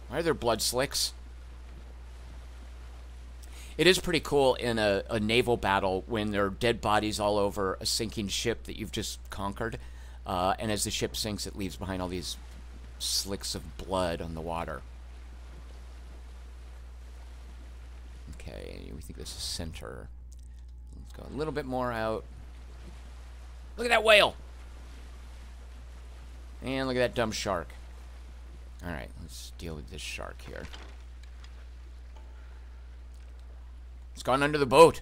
Why are there blood slicks? It is pretty cool in a naval battle when there are dead bodies all over a sinking ship that you've just conquered. And as the ship sinks, it leaves behind all these slicks of blood on the water. Okay, we think this is center. Let's go a little bit more out. Look at that whale! And look at that dumb shark. Alright, let's deal with this shark here. It's gone under the boat.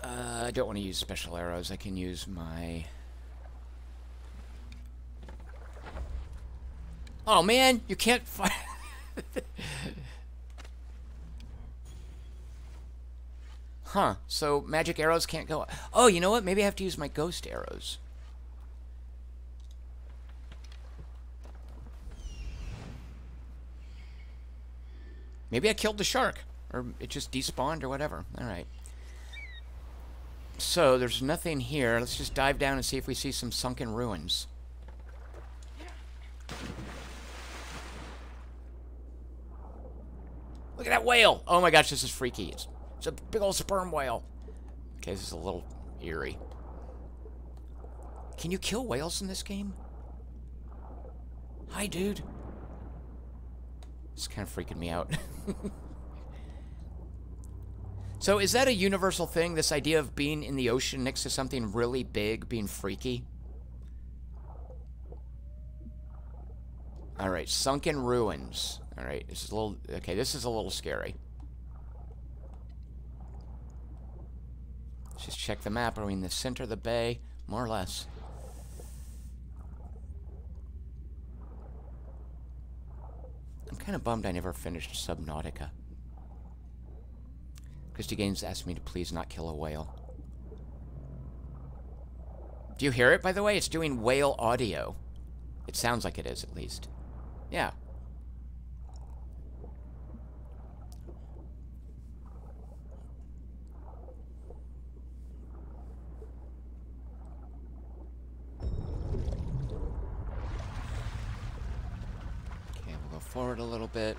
I don't want to use special arrows. I can use my... Oh, man! You can't fire... Huh. So magic arrows can't go... Oh, you know what? Maybe I have to use my ghost arrows. Maybe I killed the shark. Or it just despawned or whatever. Alright. So, there's nothing here. Let's just dive down and see if we see some sunken ruins. Look at that whale! Oh my gosh, this is freaky. It's a big old sperm whale. Okay, this is a little eerie. Can you kill whales in this game? Hi, dude. It's kind of freaking me out. So, is that a universal thing, this idea of being in the ocean next to something really big, being freaky? Alright, sunken ruins. Alright, this is a little... Okay, this is a little scary. Let's just check the map. Are we in the center of the bay? More or less. I'm kind of bummed I never finished Subnautica. Christy Gaines asked me to please not kill a whale. Do you hear it, by the way? It's doing whale audio. It sounds like it is, at least. Yeah. Okay, we'll go forward a little bit.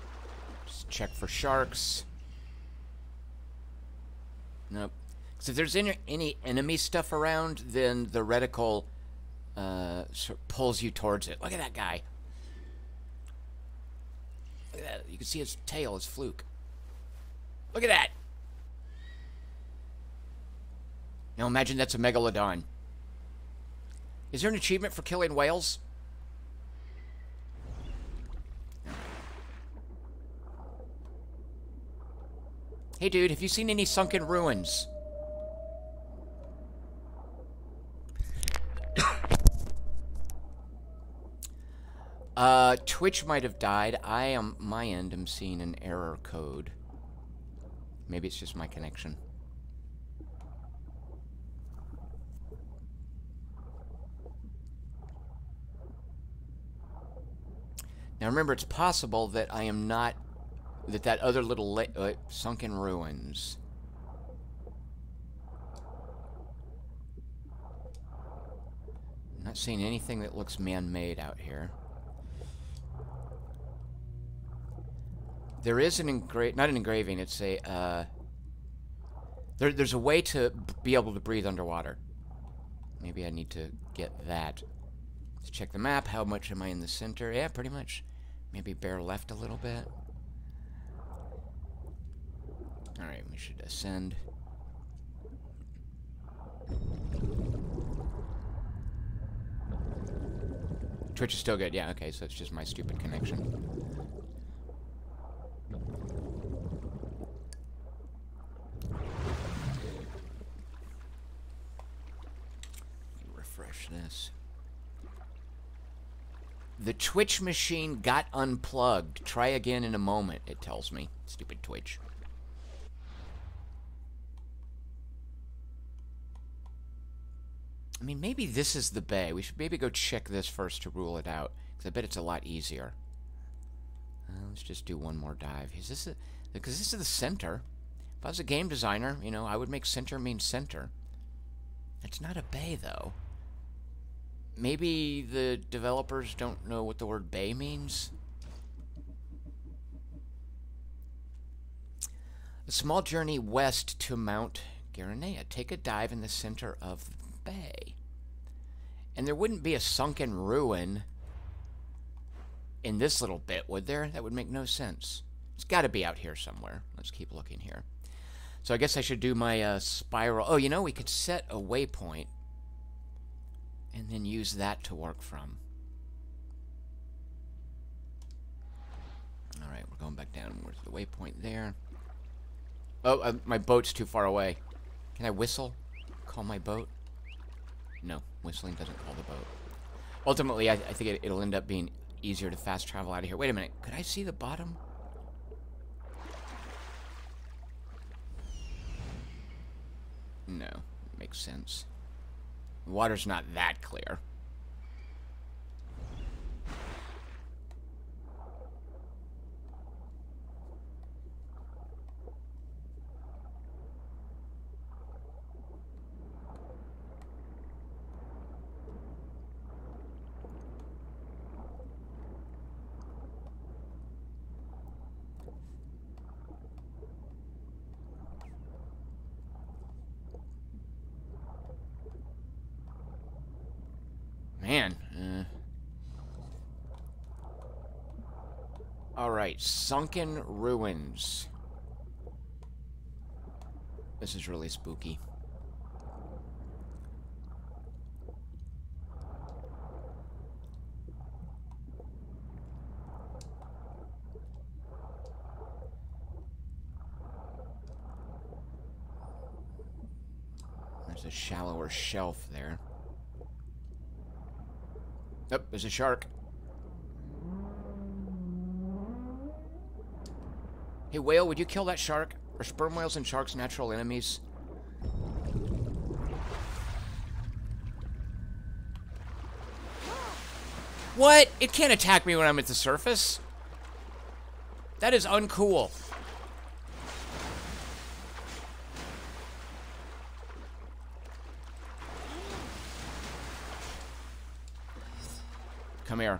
Just check for sharks. Nope. Because if there's any enemy stuff around, then the reticle sort of pulls you towards it. Look at that guy. Look at that. You can see his tail, his fluke. Look at that. Now imagine that's a megalodon. Is there an achievement for killing whales? Hey dude, have you seen any sunken ruins? Twitch might have died. I am, my end, am seeing an error code. Maybe it's just my connection. Now remember, it's possible that I am not... That other little sunken ruins. I'm not seeing anything that looks man-made out here. There is an not an engraving, it's a, there's a way to be able to breathe underwater. Maybe I need to get that. Let's check the map. How much am I in the center? Yeah, pretty much. Maybe bear left a little bit. Alright, we should ascend. Twitch is still good. Yeah, okay, so it's just my stupid connection. Refresh this. The Twitch machine got unplugged. Try again in a moment, it tells me. Stupid Twitch. I mean, maybe this is the bay. We should maybe go check this first to rule it out, because I bet it's a lot easier. Let's just do one more dive. Is this a... Because this is the center. If I was a game designer, you know, I would make center mean center. It's not a bay, though. Maybe the developers don't know what the word bay means? A small journey west to Mount Garanea. Take a dive in the center of the bay. And there wouldn't be a sunken ruin in this little bit, would there? That would make no sense. It's got to be out here somewhere. Let's keep looking here. So I guess I should do my spiral. Oh, you know, we could set a waypoint and then use that to work from. All right, we're going back down. Where's the waypoint there? Oh, my boat's too far away. Can I whistle? Call my boat? No, whistling doesn't call the boat. Ultimately, I think it'll end up being easier to fast travel out of here. Wait a minute. Could I see the bottom? No, makes sense. The water's not that clear. Man. Alright, sunken ruins. This is really spooky. There's a shallower shelf there. Oh, there's a shark. Hey, whale, would you kill that shark? Are sperm whales and sharks natural enemies? What? It can't attack me when I'm at the surface? That is uncool. Come here.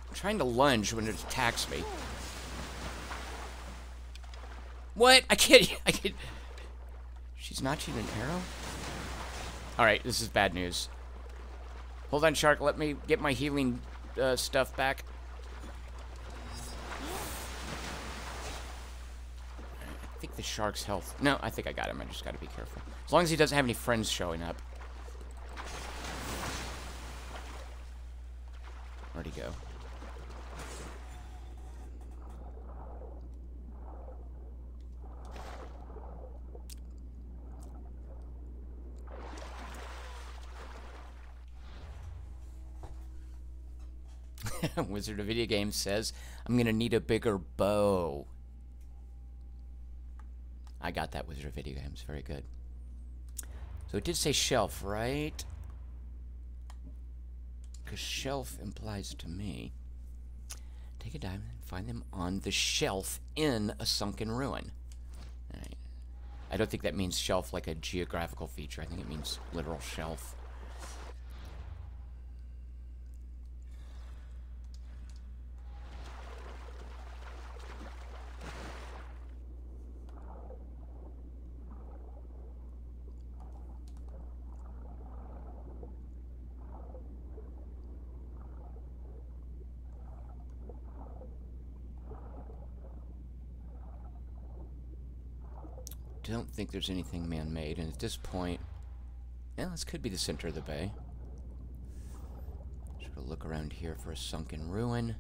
I'm trying to lunge when it attacks me. What? I can't. She's not shooting an arrow? Alright, this is bad news. Hold on, shark. Let me get my healing stuff back. I think the shark's health... No, I think I got him. I just gotta be careful. As long as he doesn't have any friends showing up. Where'd he go? Wizard of Video Games says, I'm gonna need a bigger bow. I got that, Wizard of Video Games. Very good. So it did say shelf, right? Because shelf implies to me. Take a dive and find them on the shelf in a sunken ruin. All right. I don't think that means shelf like a geographical feature. I think it means literal shelf. Don't think there's anything man-made, and at this point, yeah, this could be the center of the bay. Sort of look around here for a sunken ruin.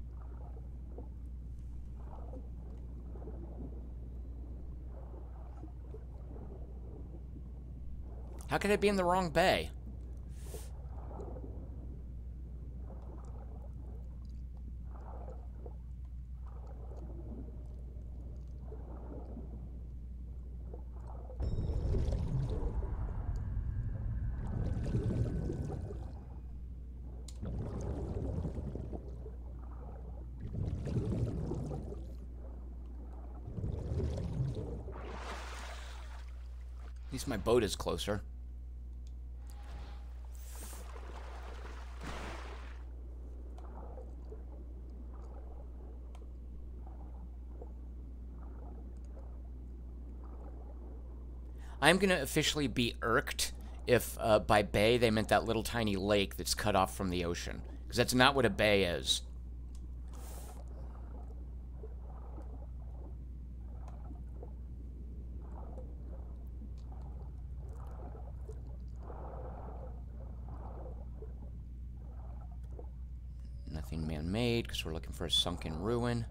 How could I be in the wrong bay? least my boat is closer. I'm going to officially be irked if by bay they meant that little tiny lake that's cut off from the ocean. Because that's not what a bay is. Nothing man-made, because we're looking for a sunken ruin.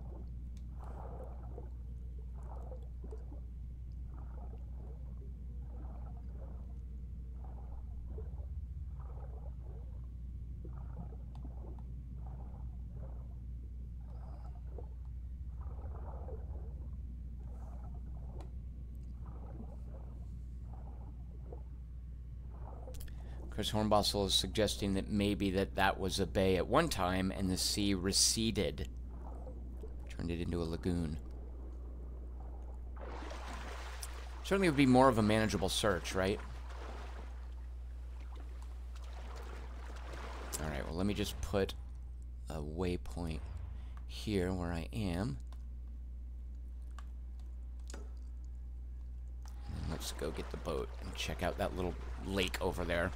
Chris Hornbostel is suggesting that maybe that was a bay at one time and the sea receded. Turned it into a lagoon. Certainly would be more of a manageable search, right? Alright, well let me just put a waypoint here where I am. And then let's go get the boat and check out that little lake over there.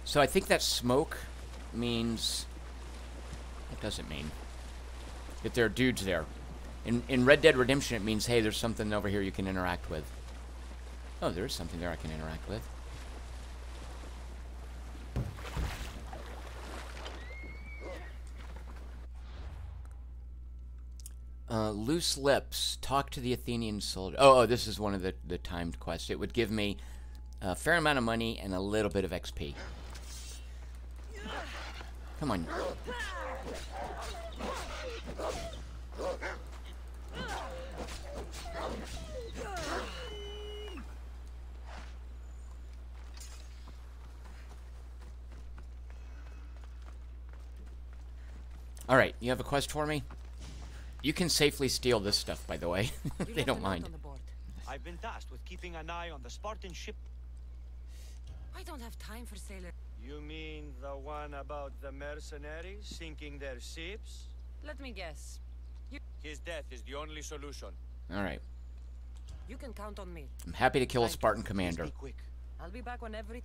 So I think that smoke means... What does it mean? That there are dudes there. In Red Dead Redemption, it means, hey, there's something over here you can interact with. Oh, there is something there I can interact with. Loose lips. Talk to the Athenian soldier. Oh, this is one of the timed quests. It would give me a fair amount of money and a little bit of XP. Come on. All right, you have a quest for me? You can safely steal this stuff, by the way. They don't mind.
I've been tasked with keeping an eye on the Spartan ship.
I don't have time for sailor.
You mean the one about the mercenaries sinking their ships?
Let me guess.
His death is the only solution.
All right.
You can count on me.
I'm happy to kill a Spartan commander.
Be quick.
I'll be back whenever it...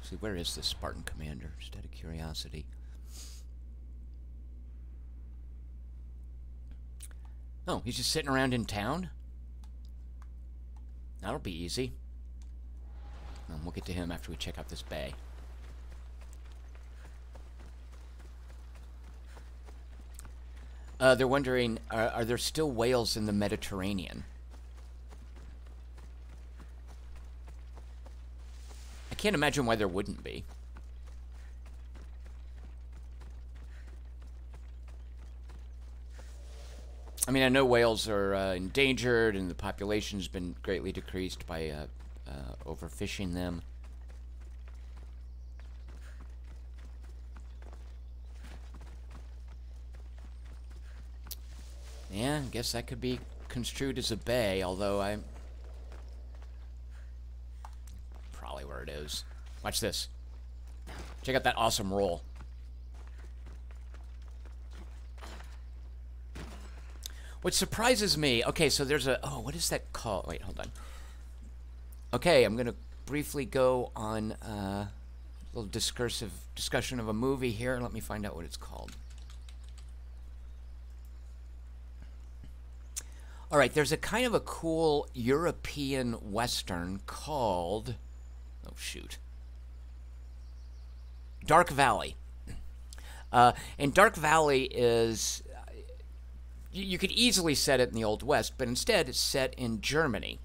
See, where is this Spartan commander? Just out of curiosity. Oh, he's just sitting around in town? That'll be easy. We'll get to him after we check out this bay. They're wondering, are there still whales in the Mediterranean? I can't imagine why there wouldn't be. I mean, I know whales are endangered and the population's been greatly decreased by overfishing them. Yeah, I guess that could be construed as a bay, although I'm... Probably where it is. Watch this. Check out that awesome roll. What surprises me... Okay, so there's a... Oh, what is that called? Wait, hold on. Okay, I'm going to briefly go on a little discursive discussion of a movie here. Let me find out what it's called. All right, there's a kind of a cool European Western called... Oh, shoot. Dark Valley. And Dark Valley is... You could easily set it in the Old West, but instead it's set in Germany.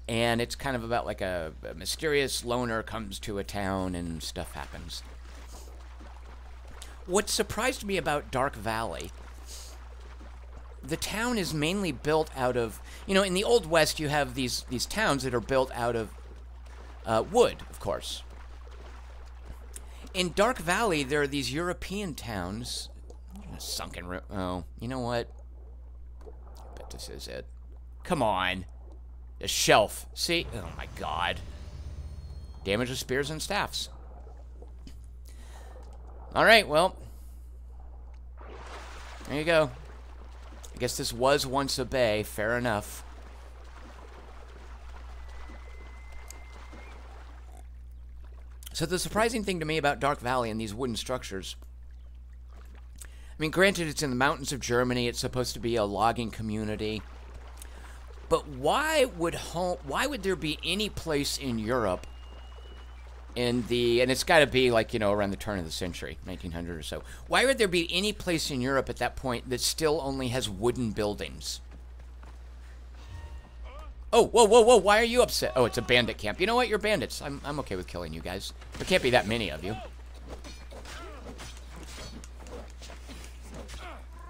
And it's kind of about like a mysterious loner comes to a town and stuff happens. What surprised me about Dark Valley, the town is mainly built out of, you know, in the Old West you have these towns that are built out of wood, of course. In Dark Valley, there are these European towns. Sunken room. Oh, you know what? I bet this is it. Come on. A shelf. See? Oh my god. Damage with spears and staffs. Alright, well. There you go. I guess this was once a bay. Fair enough. So the surprising thing to me about Dark Valley and these wooden structures, I mean, granted, it's in the mountains of Germany. It's supposed to be a logging community. But why would there be any place in Europe and it's got to be like, you know, around the turn of the century, 1900 or so. Why would there be any place in Europe at that point that still only has wooden buildings? Oh, whoa, whoa, whoa, why are you upset? Oh, it's a bandit camp. You know what? You're bandits. I'm okay with killing you guys. There can't be that many of you.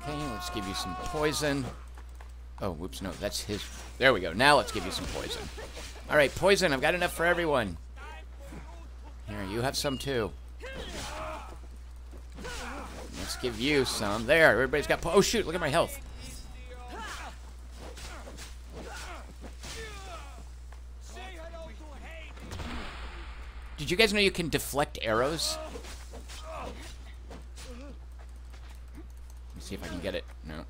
Okay, let's give you some poison. Oh, whoops, no, that's his. There we go. Now let's give you some poison. All right, poison. I've got enough for everyone. Here, you have some too. Let's give you some. There, everybody's got. Oh shoot! Look at my health. Did you guys know you can deflect arrows? Let me see if I can get it. No.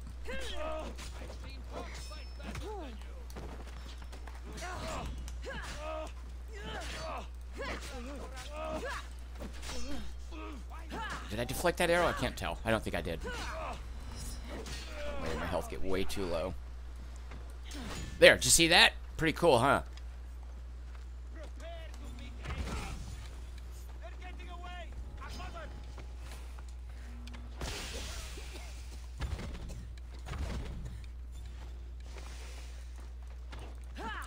Did I deflect that arrow? I can't tell. I don't think I did. Made my health get way too low. There, did you see that? Pretty cool, huh?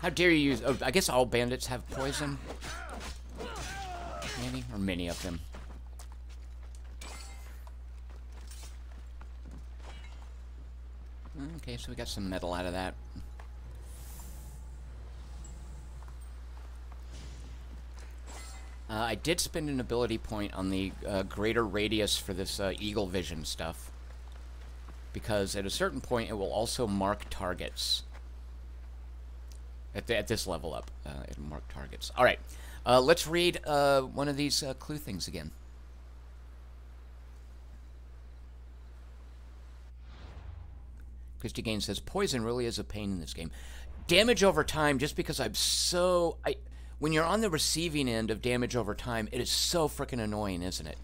How dare you use... Oh, I guess all bandits have poison. Maybe? Or many of them. Okay, so we got some metal out of that. I did spend an ability point on the greater radius for this eagle vision stuff. Because at a certain point, it will also mark targets. At this level up, it'll mark targets. All right, let's read one of these clue things again. Christy Gaines says, poison really is a pain in this game. Damage over time, just because when you're on the receiving end of damage over time, it is so freaking annoying, isn't it?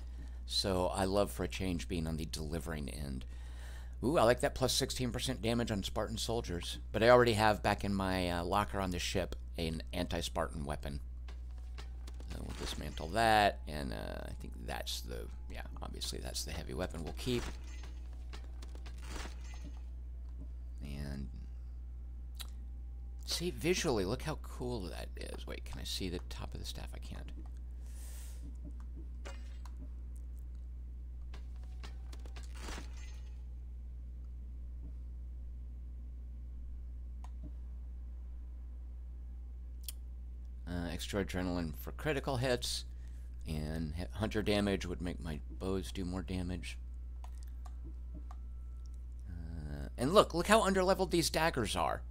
So I love for a change being on the delivering end. Ooh, I like that plus 16% damage on Spartan soldiers. But I already have back in my locker on the ship an anti-Spartan weapon. So we'll dismantle that, and I think that's the, yeah, obviously that's the heavy weapon we'll keep. And see, visually, look how cool that is. Wait, can I see the top of the staff? I can't. Extra adrenaline for critical hits, and hunter damage would make my bows do more damage. And look how underleveled these daggers are.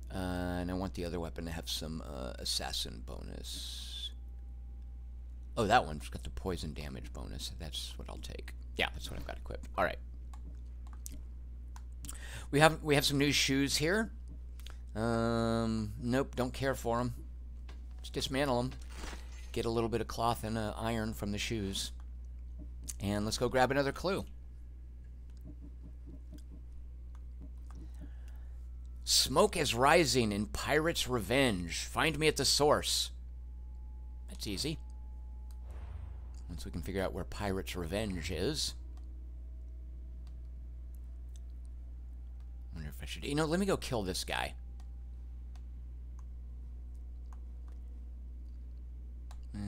And I want the other weapon to have some assassin bonus. Oh, that one's got the poison damage bonus. That's what I'll take. Yeah, that's what I've got equipped. All right. We have some new shoes here. Nope, don't care for them. Just dismantle them. Get a little bit of cloth and iron from the shoes. And let's go grab another clue. Smoke is rising in Pirate's Revenge. Find me at the source. That's easy. Once we can figure out where Pirate's Revenge is. I should, you know, let me go kill this guy.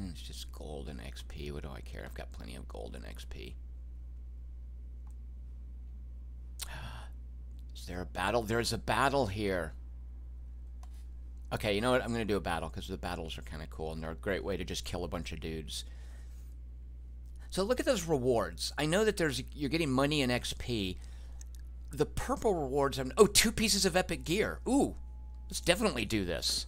It's just gold and XP. What do I care? I've got plenty of gold and XP. Is there a battle? There's a battle here. Okay, you know what? I'm going to do a battle because the battles are kind of cool and they're a great way to just kill a bunch of dudes. So look at those rewards. I know that you're getting money and XP. The purple rewards have... Oh, 2 pieces of epic gear. Ooh, let's definitely do this.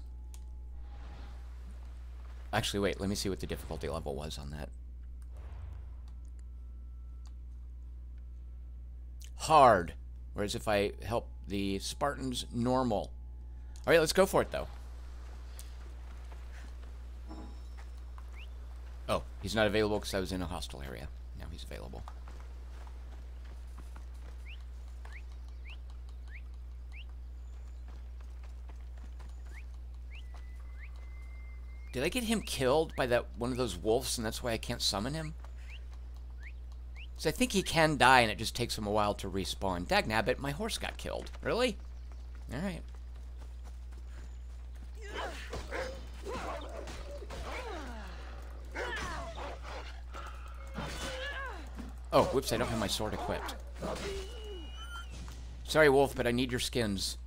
Actually, wait, let me see what the difficulty level was on that. Hard. Whereas if I help the Spartans, normal. Alright, let's go for it, though. Oh, he's not available because I was in a hostile area. Now he's available. Did I get him killed by that one of those wolves and that's why I can't summon him? Because I think he can die and it just takes him a while to respawn. Dagnabbit, my horse got killed. Really? Alright. Oh, whoops, I don't have my sword equipped. Sorry, wolf, but I need your skins.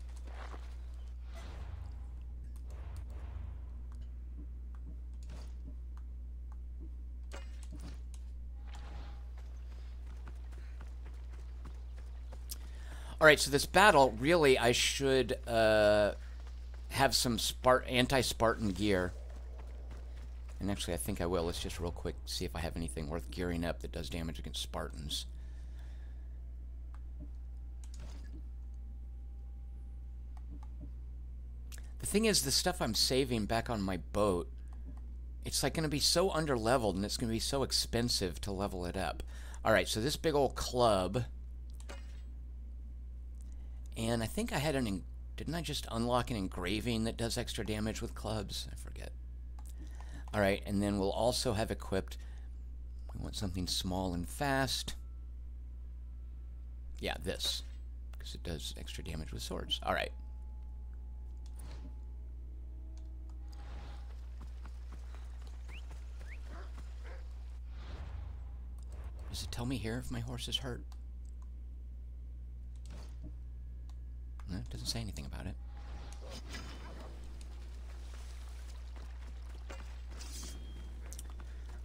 Alright, so this battle, really, I should have some anti-Spartan gear. And actually, I think I will. Let's just real quick see if I have anything worth gearing up that does damage against Spartans. The thing is, the stuff I'm saving back on my boat, it's like going to be so underleveled, and it's going to be so expensive to level it up. Alright, so this big old club... And I think I had an... Didn't I just unlock an engraving that does extra damage with clubs? I forget. Alright, and then we'll also have equipped... We want something small and fast. Yeah, this. Because it does extra damage with swords. Alright. Does it tell me here if my horse is hurt? No, it doesn't say anything about it.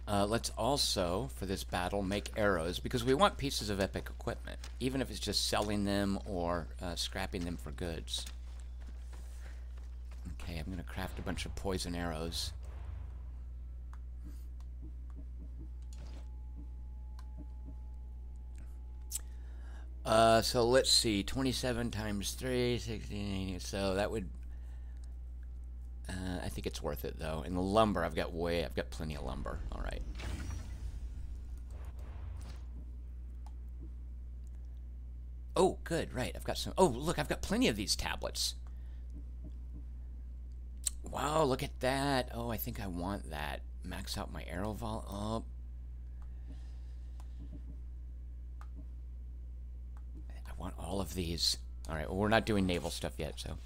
Let's also, for this battle, make arrows, because we want pieces of epic equipment, even if it's just selling them or scrapping them for goods. Okay, I'm going to craft a bunch of poison arrows. So let's see, 27 times 3, 16, so that would, I think it's worth it though. And the lumber, I've got plenty of lumber, alright. Oh, good, right, I've got some, oh, look, I've got plenty of these tablets. Wow, look at that. Oh, I think I want that. Max out my arrow vol, oh. Want all of these. Alright, well, we're not doing naval stuff yet, so.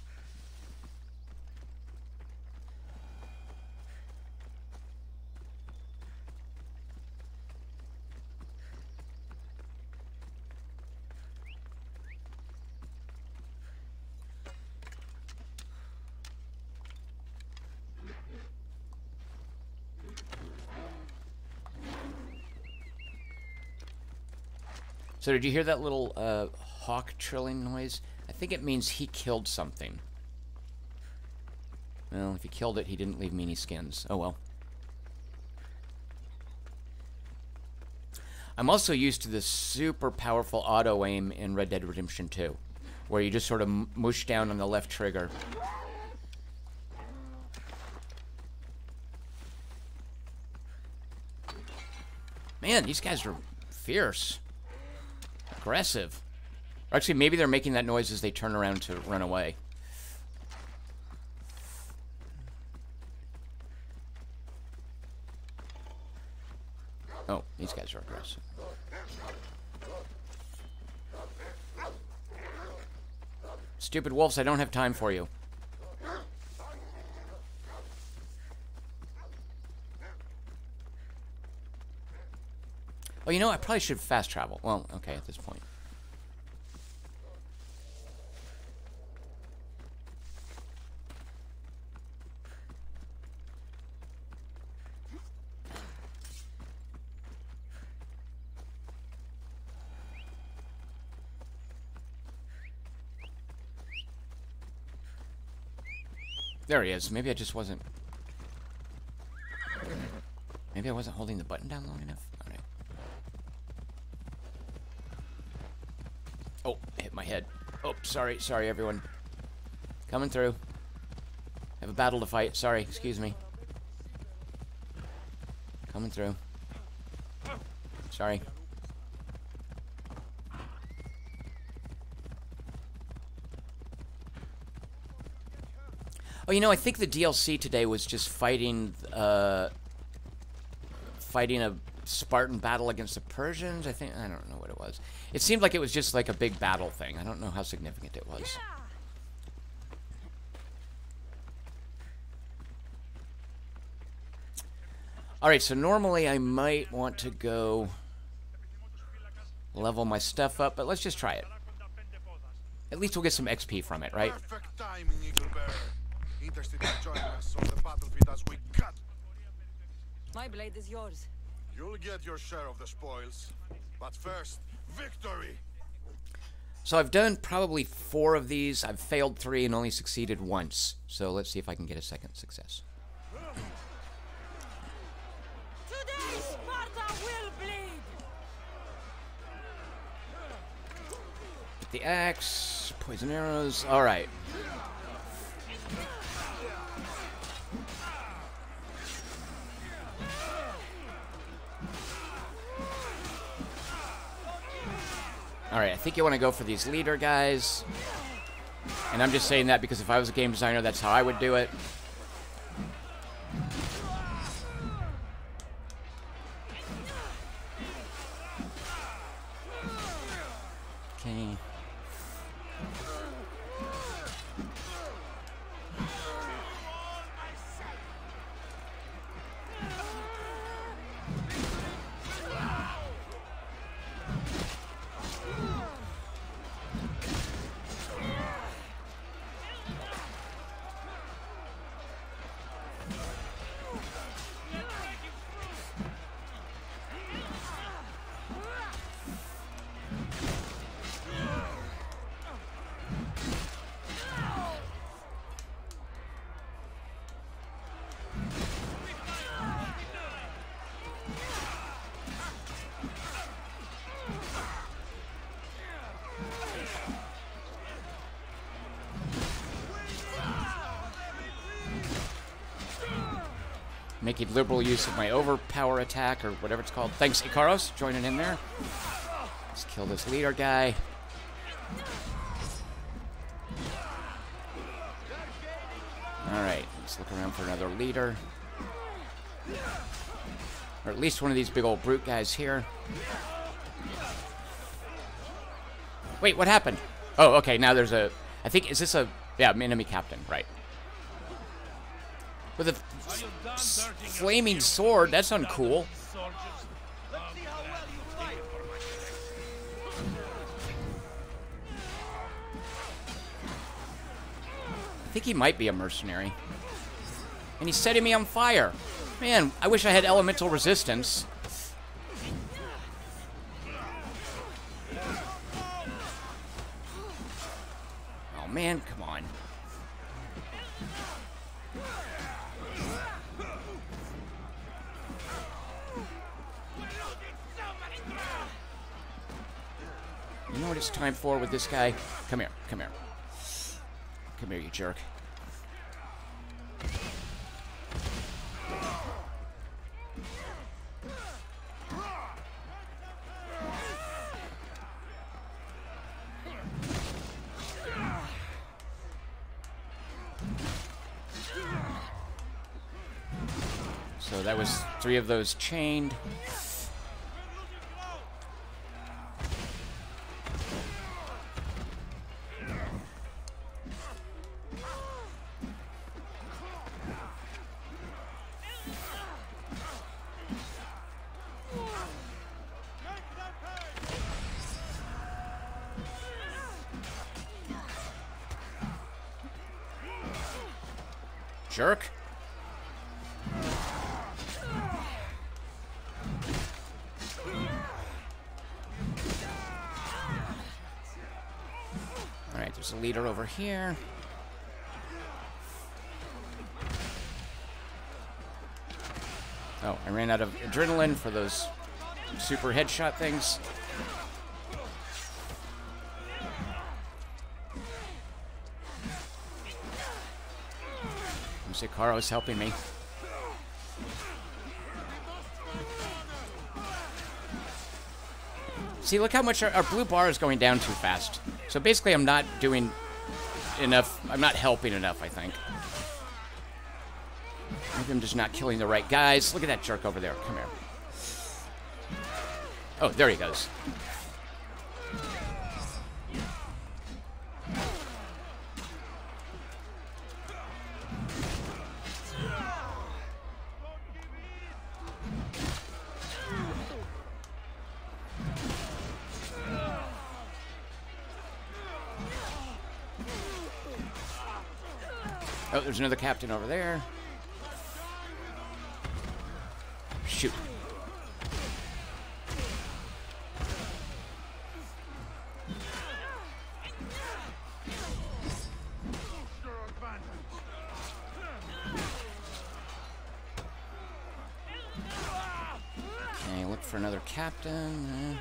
So did you hear that little, hawk trilling noise? I think it means he killed something. Well, if he killed it, he didn't leave me any skins. Oh well. I'm also used to this super powerful auto aim in Red Dead Redemption 2, where you just sort of mush down on the left trigger. Man, these guys are fierce. Aggressive. Or actually, maybe they're making that noise as they turn around to run away. Oh, these guys are aggressive. Stupid wolves, I don't have time for you. Oh, you know, I probably should fast travel. Well, okay, at this point. There he is. Maybe I just wasn't... Maybe I wasn't holding the button down long enough. Alright. Oh, hit my head. Oh, sorry, everyone. Coming through. Have a battle to fight. Sorry, excuse me. Coming through. Sorry. Oh, you know, I think the DLC today was just fighting a Spartan battle against the Persians. I don't know what it was. It seemed like it was just like a big battle thing. I don't know how significant it was. Alright, so normally I might want to go level my stuff up, but let's just try it. At least we'll get some XP from it, right?
Perfect timing, Eaglebearer. Interested to join us on the battlefield as we cut.
My blade is yours.
You'll get your share of the spoils. But first, victory!
So I've done probably 4 of these. I've failed 3 and only succeeded once. So let's see if I can get a second success.
Today Sparta will bleed!
Get the axe, poison arrows. Alright. Alright, I think you want to go for these leader guys. And I'm just saying that because if I was a game designer, that's how I would do it. Okay. Making liberal use of my overpower attack, or whatever it's called. Thanks, Ikaros, joining in there. Let's kill this leader guy. Alright, let's look around for another leader. Or at least one of these big old brute guys here. Wait, what happened? Oh, okay, now there's a... I think, is this a... Yeah, enemy captain, right. With a flaming sword, that's uncool. I think he might be a mercenary. And he's setting me on fire. Man, I wish I had elemental resistance. Oh man, come on. You know what it's time for with this guy? Come here, come here. Come here, you jerk. So that was 3 of those chained. Jerk. Alright, there's a leader over here. Oh, I ran out of adrenaline for those super headshot things. Sicaro's helping me. See, look how much our blue bar is going down too fast. So basically I'm not doing enough. I'm not helping enough, I think. Maybe I'm just not killing the right guys. Look at that jerk over there. Come here. Oh, there he goes. Oh, there's another captain over there. Shoot. Okay, look for another captain.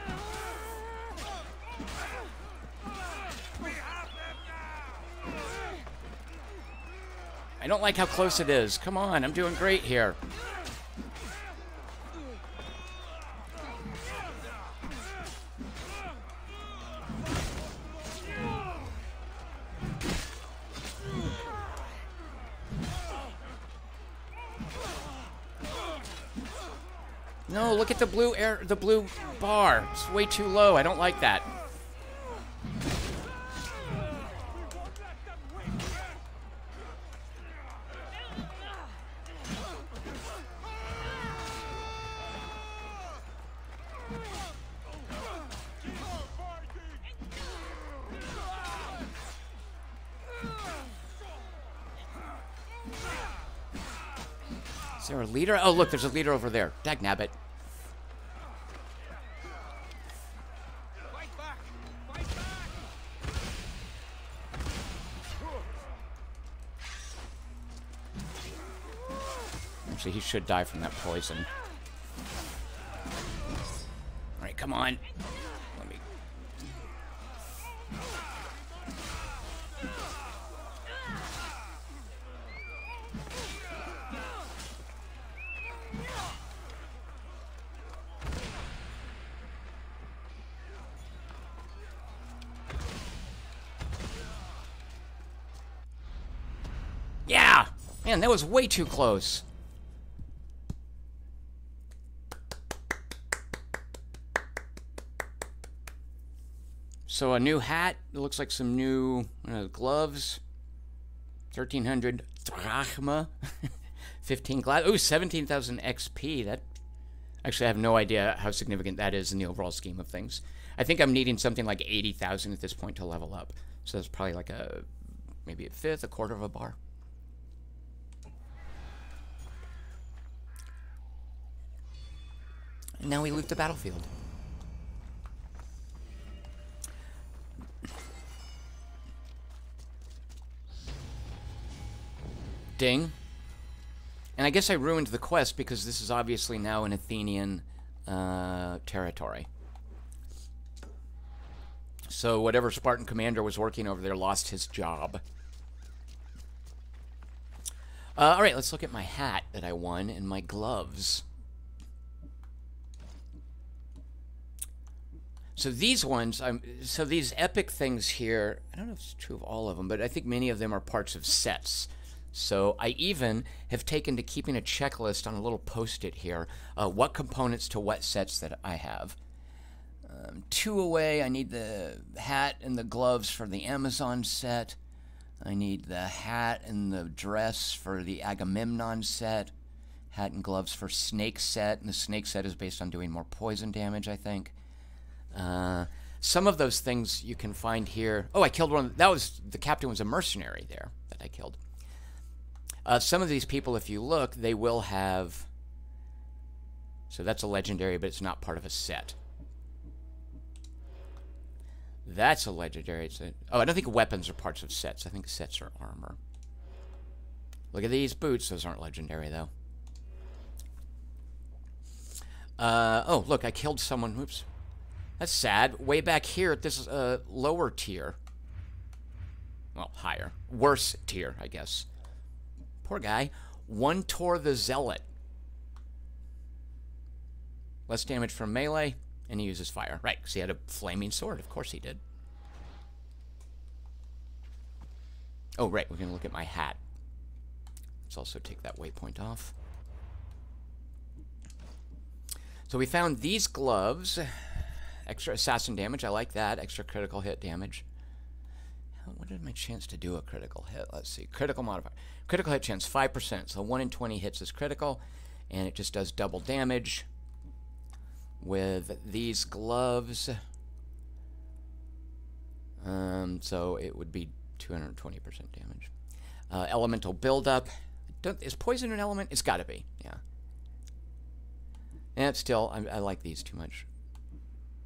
I don't like how close it is. Come on, I'm doing great here. No, look at the blue bar. It's way too low. I don't like that. Is there a leader? Oh, look, there's a leader over there. Dagnabbit. Actually, he should die from that poison. All right, come on. Let me... Yeah! Man, that was way too close. So a new hat. It looks like some new gloves. 1,300 drachma. 15 glass. Oh, 17,000 XP. That actually, I have no idea how significant that is in the overall scheme of things. I think I'm needing something like 80,000 at this point to level up. So that's probably like maybe a fifth, a quarter of a bar. And now we loot the battlefield. Ding. And I guess I ruined the quest because this is obviously now an Athenian territory. So whatever Spartan commander was working over there lost his job. Alright, let's look at my hat that I won and my gloves. So these ones, so these epic things here, I don't know if it's true of all of them, but I think many of them are parts of sets. So I even have taken to keeping a checklist on a little post-it here, what components to what sets that I have. 2 away, I need the hat and the gloves for the Amazon set. I need the hat and the dress for the Agamemnon set. Hat and gloves for Snake set, and the Snake set is based on doing more poison damage, I think. Some of those things you can find here. Oh, I killed one. That was, the captain was a mercenary there that I killed. Some of these people, if you look, they will have... So that's a legendary, but it's not part of a set. That's a legendary. Oh, I don't think weapons are parts of sets. I think sets are armor. Look at these boots. Those aren't legendary, though. Oh, look, I killed someone. Oops. That's sad. Way back here at this lower tier. Well, higher. Worse tier, I guess. Poor guy. One Tor the Zealot. Less damage from melee, and he uses fire. Right, because he had a flaming sword. Of course he did. Oh, right, we're going to look at my hat. Let's also take that waypoint off. So we found these gloves. Extra assassin damage, I like that. Extra critical hit damage. What is my chance to do a critical hit? Let's see. Critical modifier. Critical hit chance, 5%. So 1 in 20 hits is critical, and it just does double damage. With these gloves, so it would be 220% damage. Elemental buildup. Is poison an element? It's got to be, yeah. And still, I like these too much.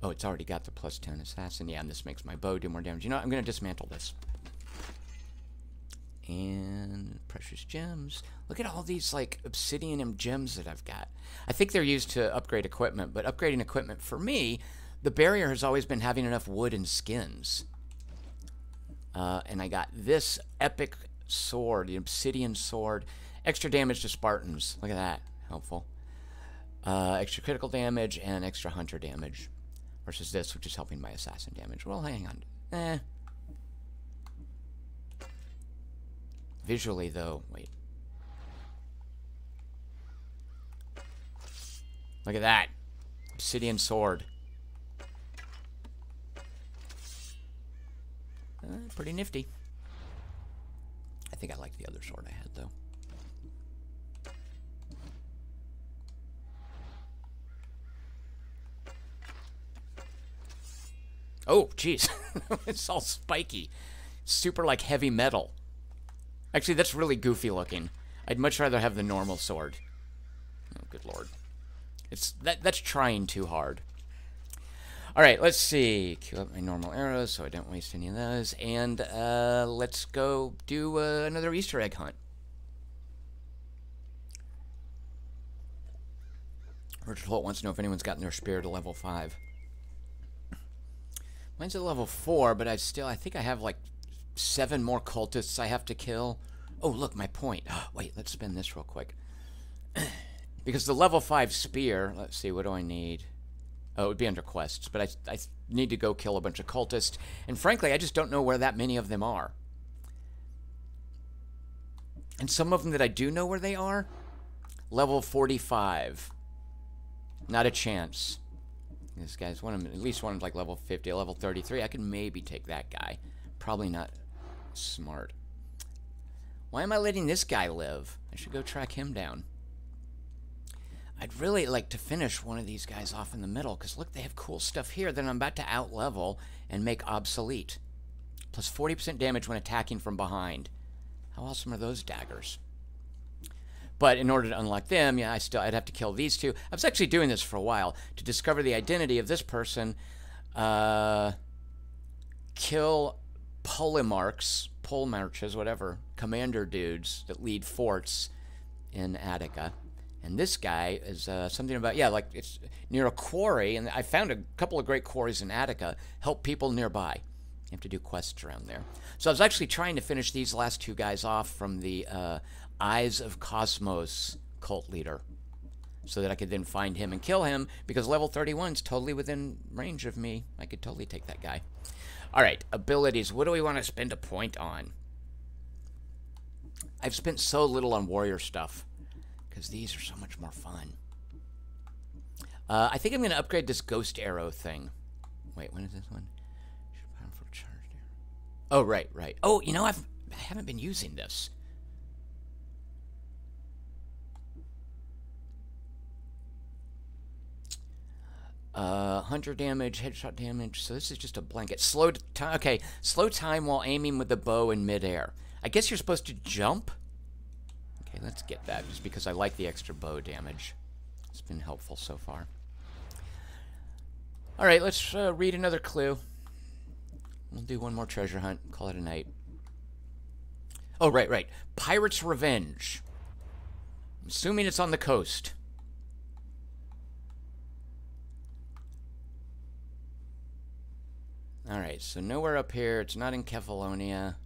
Oh, it's already got the plus 10 assassin. Yeah, and this makes my bow do more damage. You know what? I'm going to dismantle this. And precious gems. Look at all these, like, obsidian and gems that I've got. I think they're used to upgrade equipment, but upgrading equipment, for me, the barrier has always been having enough wood and skins. And I got this epic sword, the obsidian sword. Extra damage to Spartans. Look at that. Helpful. Extra critical damage and extra hunter damage. Versus this, which is helping my assassin damage. Well, hang on. Visually, though, wait. Look at that. Obsidian sword. Pretty nifty. I think I like the other sword I had, though. Oh, jeez. It's all spiky. Super, like, heavy metal. Actually, that's really goofy looking. I'd much rather have the normal sword. Oh, good lord. That's trying too hard. Alright, let's see. Queue up my normal arrows so I don't waste any of those. And let's go do another Easter egg hunt. Richard Holt wants to know if anyone's gotten their spear to level 5. Mine's at level 4, but I think I have like 7 more cultists I have to kill. Oh, look, my point. Wait, let's spin this real quick. Because the level 5 spear, let's see, what do I need? Oh, it would be under quests, but I need to go kill a bunch of cultists. And frankly, I just don't know where that many of them are. And some of them that I do know where they are, level 45. Not a chance. This guy's at least one of like level 50, level 33. I could maybe take that guy. Probably not smart. Why am I letting this guy live? I should go track him down. I'd really like to finish one of these guys off in the middle, because look, they have cool stuff here that I'm about to out-level and make obsolete. Plus 40% damage when attacking from behind. How awesome are those daggers? But in order to unlock them, yeah, I'd have to kill these two. I was actually doing this for a while to discover the identity of this person. Kill polemarches, whatever, commander dudes that lead forts in Attica. And this guy is something about, yeah, like it's near a quarry, and I found a couple of great quarries in Attica. Help people nearby. You have to do quests around there. So I was actually trying to finish these last two guys off from the Eyes of Cosmos cult leader, so that I could then find him and kill him, because level 31 is totally within range of me. I could totally take that guy. Alright, abilities. What do we want to spend a point on? I've spent so little on warrior stuff, because these are so much more fun. I think I'm going to upgrade this ghost arrow thing. Wait, when is this one? Oh, right. Oh, you know, I haven't been using this. Hunter damage, headshot damage. So this is just a blanket. Slow time. Okay, slow time while aiming with the bow in midair. I guess you're supposed to jump. Okay, let's get that, just because I like the extra bow damage. It's been helpful so far. Alright, let's read another clue. We'll do one more treasure hunt, call it a night. Oh, right. Pirate's Revenge. I'm assuming it's on the coast. Alright, so nowhere up here. It's not in Kefalonia.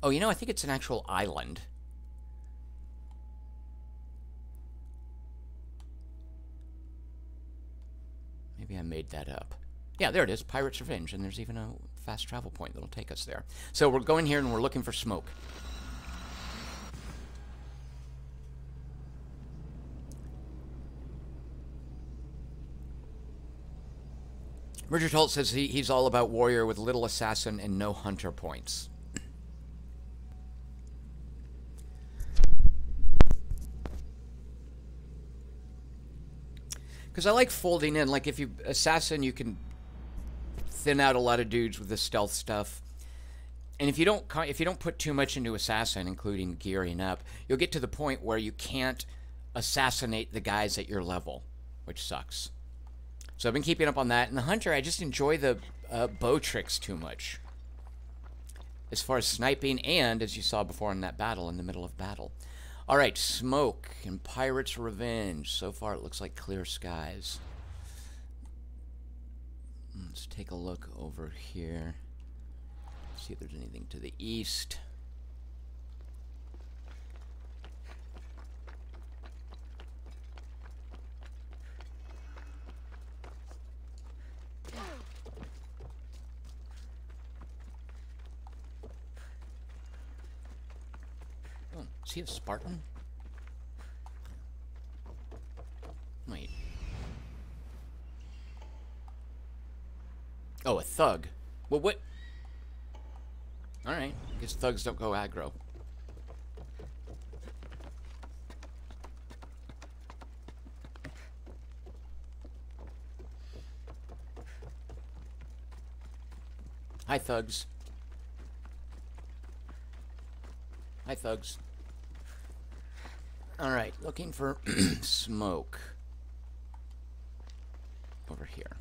Oh, you know, I think it's an actual island. Maybe I made that up. Yeah, there it is, Pirate's Revenge, and there's even a fast travel point that'll take us there. So we're going here and we're looking for smoke. Richard Holt says he's all about warrior with little assassin and no hunter points. Because I like folding in. Like, if you assassin, you can thin out a lot of dudes with the stealth stuff. And if you don't put too much into assassin, including gearing up, you'll get to the point where you can't assassinate the guys at your level, which sucks. So I've been keeping up on that. And the hunter, I just enjoy the bow tricks too much, as far as sniping and, as you saw before in that battle, in the middle of battle. All right, smoke and Pirate's Revenge. So far, it looks like clear skies. Let's take a look over here. See if there's anything to the east. Oh, is he a Spartan? Wait. Oh, a thug. Well, what? Alright. I guess thugs don't go aggro. Hi, thugs. Hi, thugs. Alright, looking for smoke. Over here.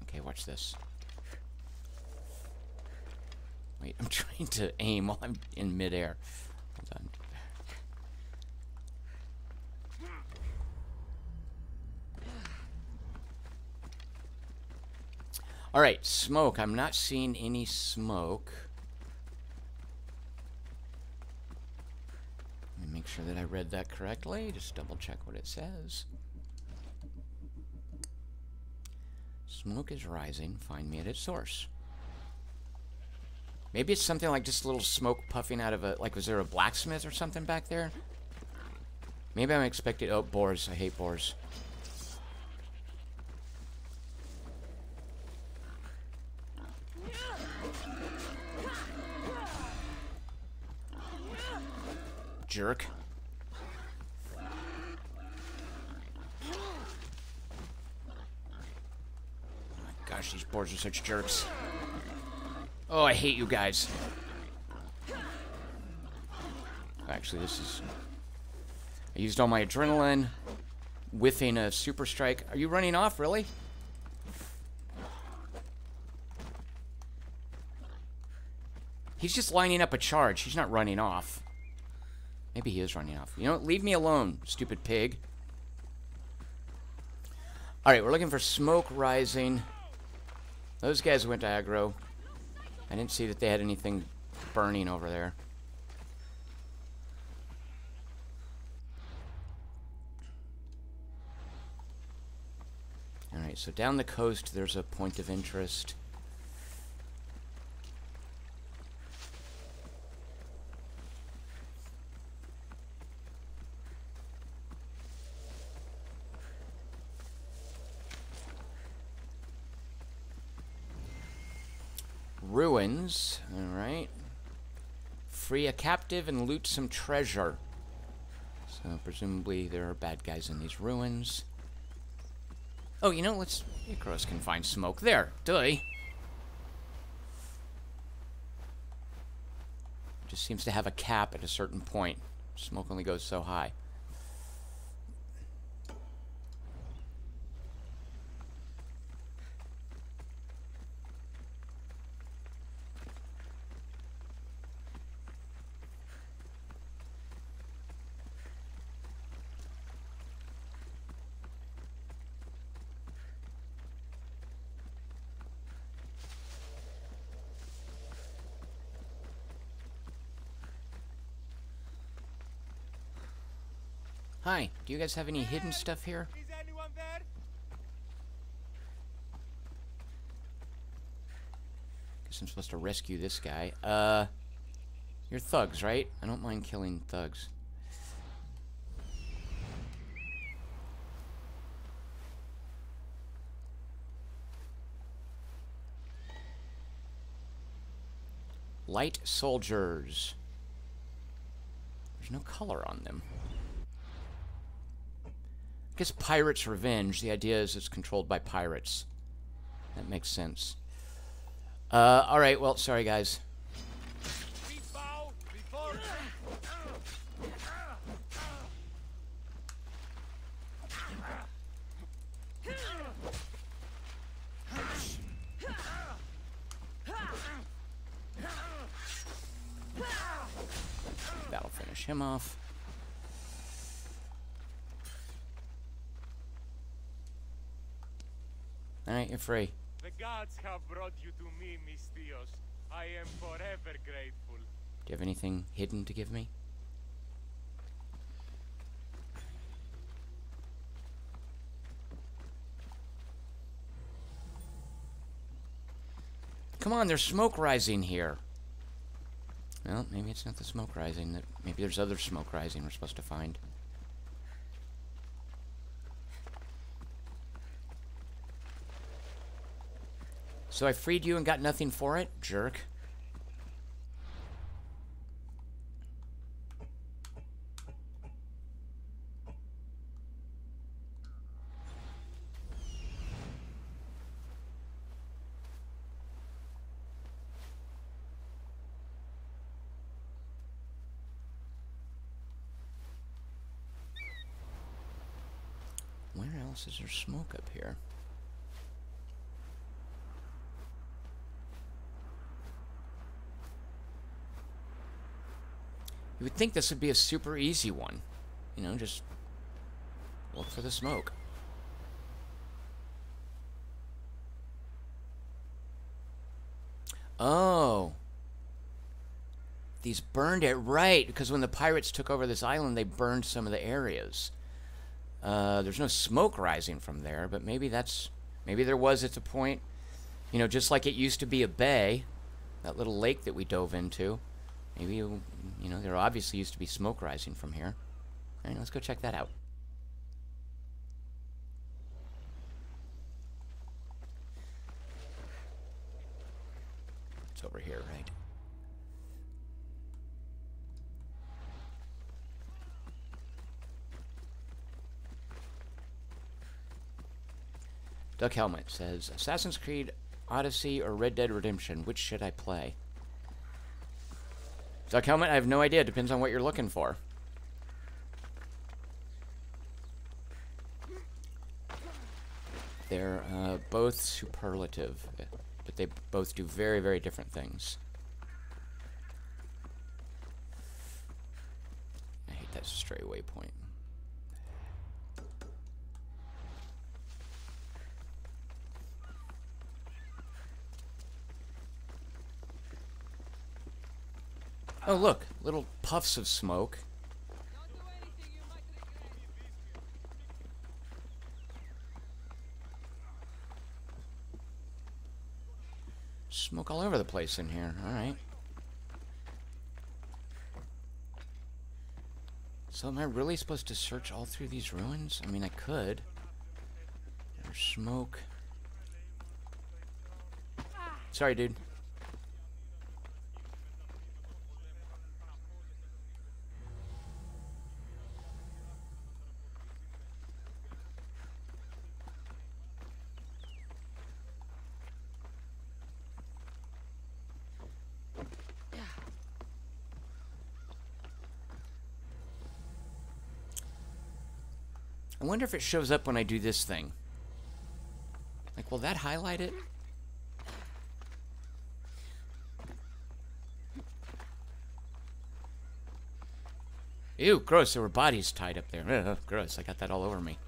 Okay, watch this. Wait, I'm trying to aim while I'm in midair. Hold on. Alright, smoke. I'm not seeing any smoke. Let me make sure that I read that correctly. Just double check what it says. Smoke is rising. Find me at its source. Maybe it's something like just a little smoke puffing out of a... Like, was there a blacksmith or something back there? Maybe I'm expecting... Oh, boars. I hate boars. Jerk. Oh my gosh, these boars are such jerks. Oh, I hate you guys. Actually, this is... I used all my adrenaline, whiffing a super strike. Are you running off, really? He's just lining up a charge. He's not running off. Maybe he is running off. You know what? Leave me alone, stupid pig. Alright, we're looking for smoke rising. Those guys went to aggro. I didn't see that they had anything burning over there. Alright, so down the coast there's a point of interest. Ruins, alright. free a captive and loot some treasure. So presumably there are bad guys in these ruins. Oh, you know, let's... Icarus can find smoke. There. Duh. Just seems to have a cap at a certain point. Smoke only goes so high. Hi, do you guys have any hidden stuff here?
Is anyone there?
Guess I'm supposed to rescue this guy. You're thugs, right? I don't mind killing thugs. Light soldiers. There's no color on them. I guess Pirates' Revenge. The idea is it's controlled by pirates. That makes sense. Alright, well, sorry guys. That'll finish him off. Alright, you're free.
The gods have brought you to me, Mistios. I am forever grateful.
Do you have anything hidden to give me? Come on, there's smoke rising here. Well, maybe it's not the smoke rising. Maybe there's other smoke rising we're supposed to find. So I freed you and got nothing for it? Jerk. Where else is there smoke up here? You would think this would be a super easy one. You know, just look for the smoke. Oh. These burned it, right, because when the pirates took over this island, they burned some of the areas. There's no smoke rising from there, but maybe there was at the point, you know, just like it used to be a bay, that little lake that we dove into. Maybe, you know, there obviously used to be smoke rising from here. Alright, let's go check that out. It's over here, right? Duck Helmet says, Assassin's Creed Odyssey or Red Dead Redemption, which should I play? Duck Helmet, I have no idea. Depends on what you're looking for. They're both superlative, but they both do very, very different things. I hate that stray waypoint. Oh, look, little puffs of smoke. Smoke all over the place in here. Alright. So am I really supposed to search all through these ruins? I mean, I could. There's smoke. Sorry, dude. I wonder if it shows up when I do this thing. Like, will that highlight it? Ew, gross. There were bodies tied up there. Ugh, gross. I got that all over me.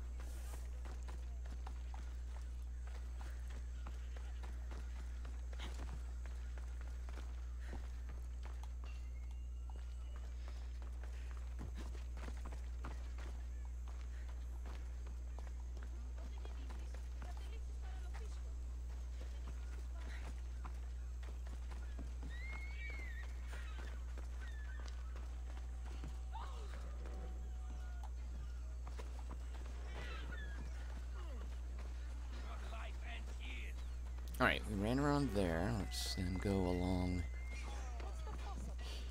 Alright, we ran around there. Let's then go along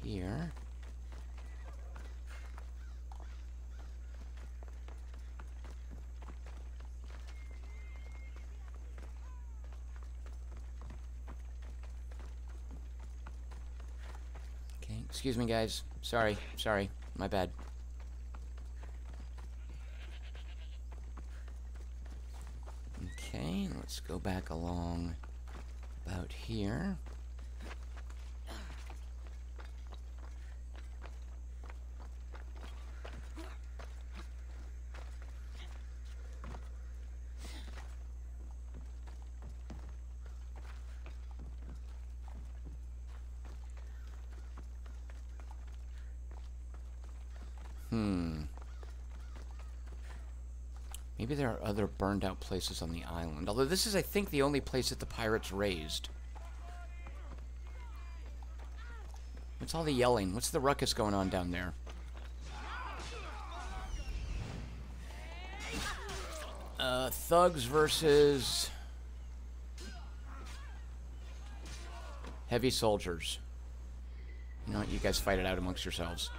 here. Okay, excuse me guys. Sorry, my bad. Okay, let's go back along about here. Maybe there are other burned out places on the island. Although this is, I think, the only place that the pirates raised. What's all the yelling? What's the ruckus going on down there? Thugs versus heavy soldiers. You know what? You guys fight it out amongst yourselves.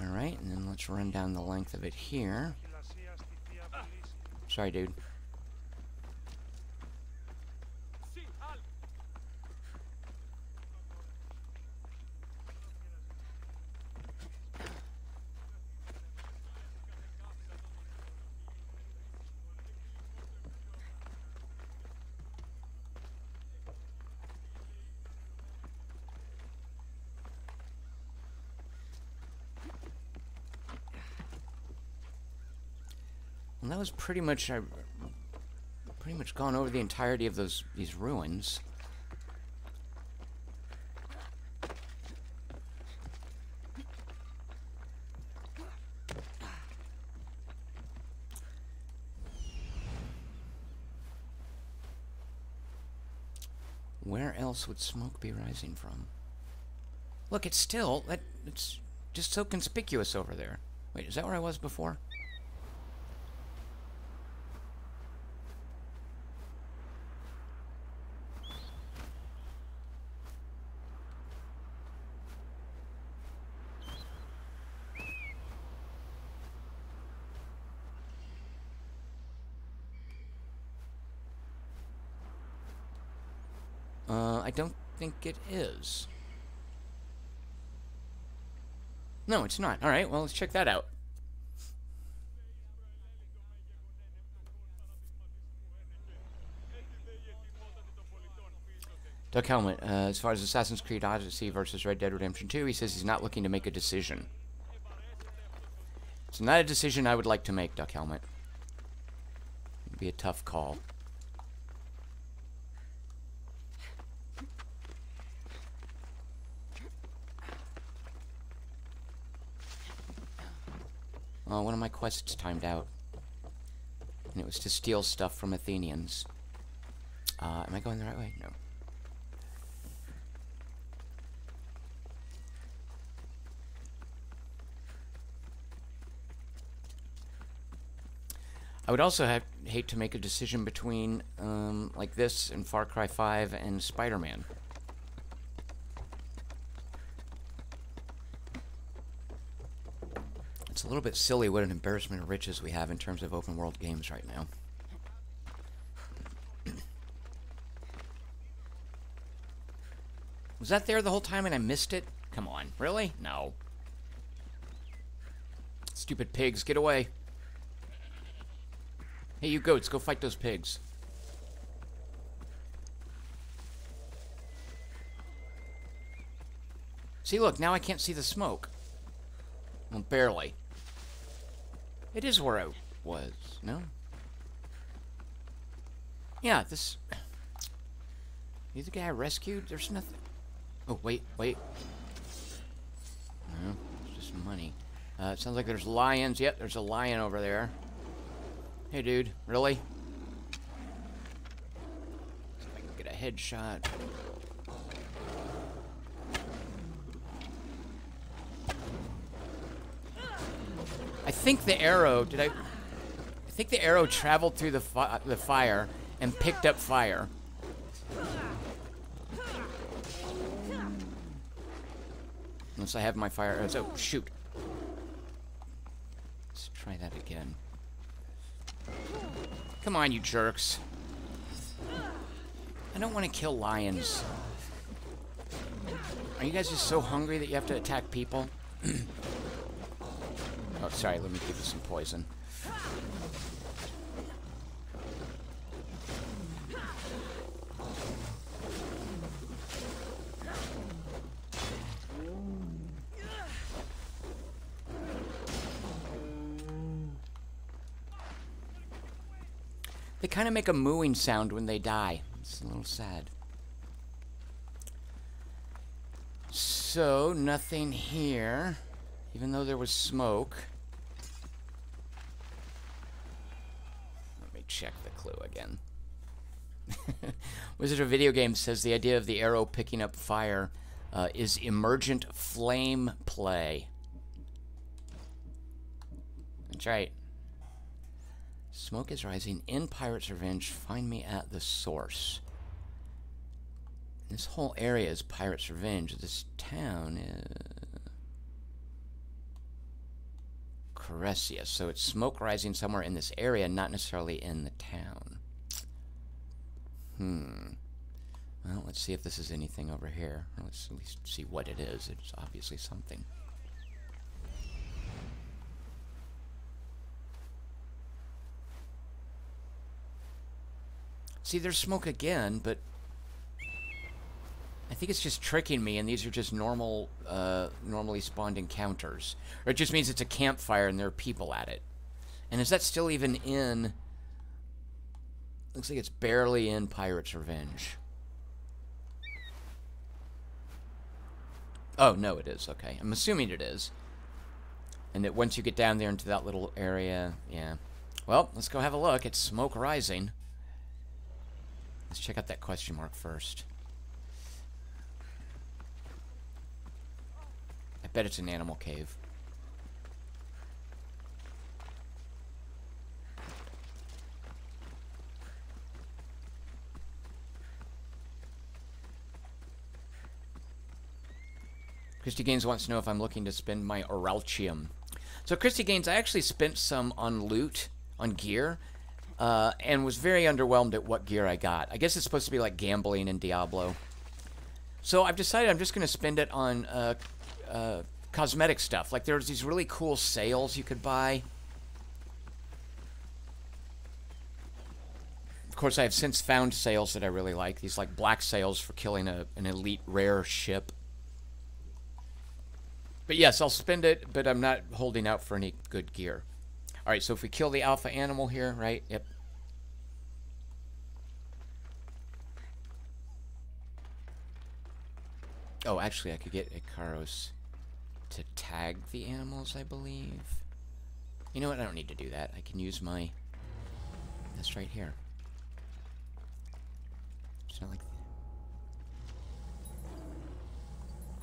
Alright, and then let's run down the length of it here. Sorry, dude. And that was pretty much, I've pretty much gone over the entirety of these ruins. Where else would smoke be rising from? Look, it's still, it's just so conspicuous over there. Wait, is that where I was before? I don't think it is. No, it's not. Alright, well, let's check that out. Duck Helmet, as far as Assassin's Creed Odyssey versus Red Dead Redemption 2, he says he's not looking to make a decision. It's not a decision I would like to make, Duck Helmet. It'd be a tough call. Oh, one of my quests timed out. And it was to steal stuff from Athenians. Am I going the right way? No. I would also hate to make a decision between, like this and Far Cry 5 and Spider-Man. It's a little bit silly what an embarrassment of riches we have in terms of open world games right now. Was that there the whole time and I missed it? Come on. Really? No. Stupid pigs, get away. Hey, you goats, go fight those pigs. See, look, now I can't see the smoke. Well, barely. It is where I was, no? Yeah, this... You the guy I rescued? There's nothing... Oh, wait. No, it's just money. It sounds like there's lions. Yep, there's a lion over there. Hey, dude. Really? See if I can get a headshot. I think the arrow... I think the arrow traveled through the fire and picked up fire. Unless I have my fire arrows. Oh, shoot. Let's try that again. Come on, you jerks. I don't want to kill lions. Are you guys just so hungry that you have to attack people? Oh, sorry, let me give you some poison. They kind of make a mooing sound when they die. It's a little sad. So, nothing here, even though there was smoke. Let me check the clue again. Wizard of Video Games says the idea of the arrow picking up fire is emergent flame play. That's right. Smoke is rising in Pirate's Revenge. Find me at the source. This whole area is Pirate's Revenge. This town is Caressia. So it's smoke rising somewhere in this area, not necessarily in the town. Well, let's see if this is anything over here. Let's at least see what it is. It's obviously something. See, there's smoke again, but I think it's just tricking me, and these are just normally spawned encounters. Or it just means it's a campfire and there are people at it. And is that still even in... Looks like it's barely in Pirate's Revenge. Oh, no, it is. Okay. I'm assuming it is. And that once you get down there into that little area, yeah. Well, let's go have a look. It's smoke rising. Let's check out that question mark first. I bet it's an animal cave. Christy Gaines wants to know if I'm looking to spend my Oralchium. So Christy Gaines, I actually spent some on loot, on gear, and was very underwhelmed at what gear I got. I guess it's supposed to be like gambling in Diablo. So I've decided I'm just going to spend it on cosmetic stuff. Like there's these really cool sails you could buy. Of course, I have since found sails that I really like. These like black sails for killing an elite rare ship. But yes, I'll spend it, but I'm not holding out for any good gear. Alright, so if we kill the alpha animal here, right? Yep. Oh, actually, I could get Ikaros to tag the animals, I believe. You know what? I don't need to do that. I can use my... That's right here. It's not like...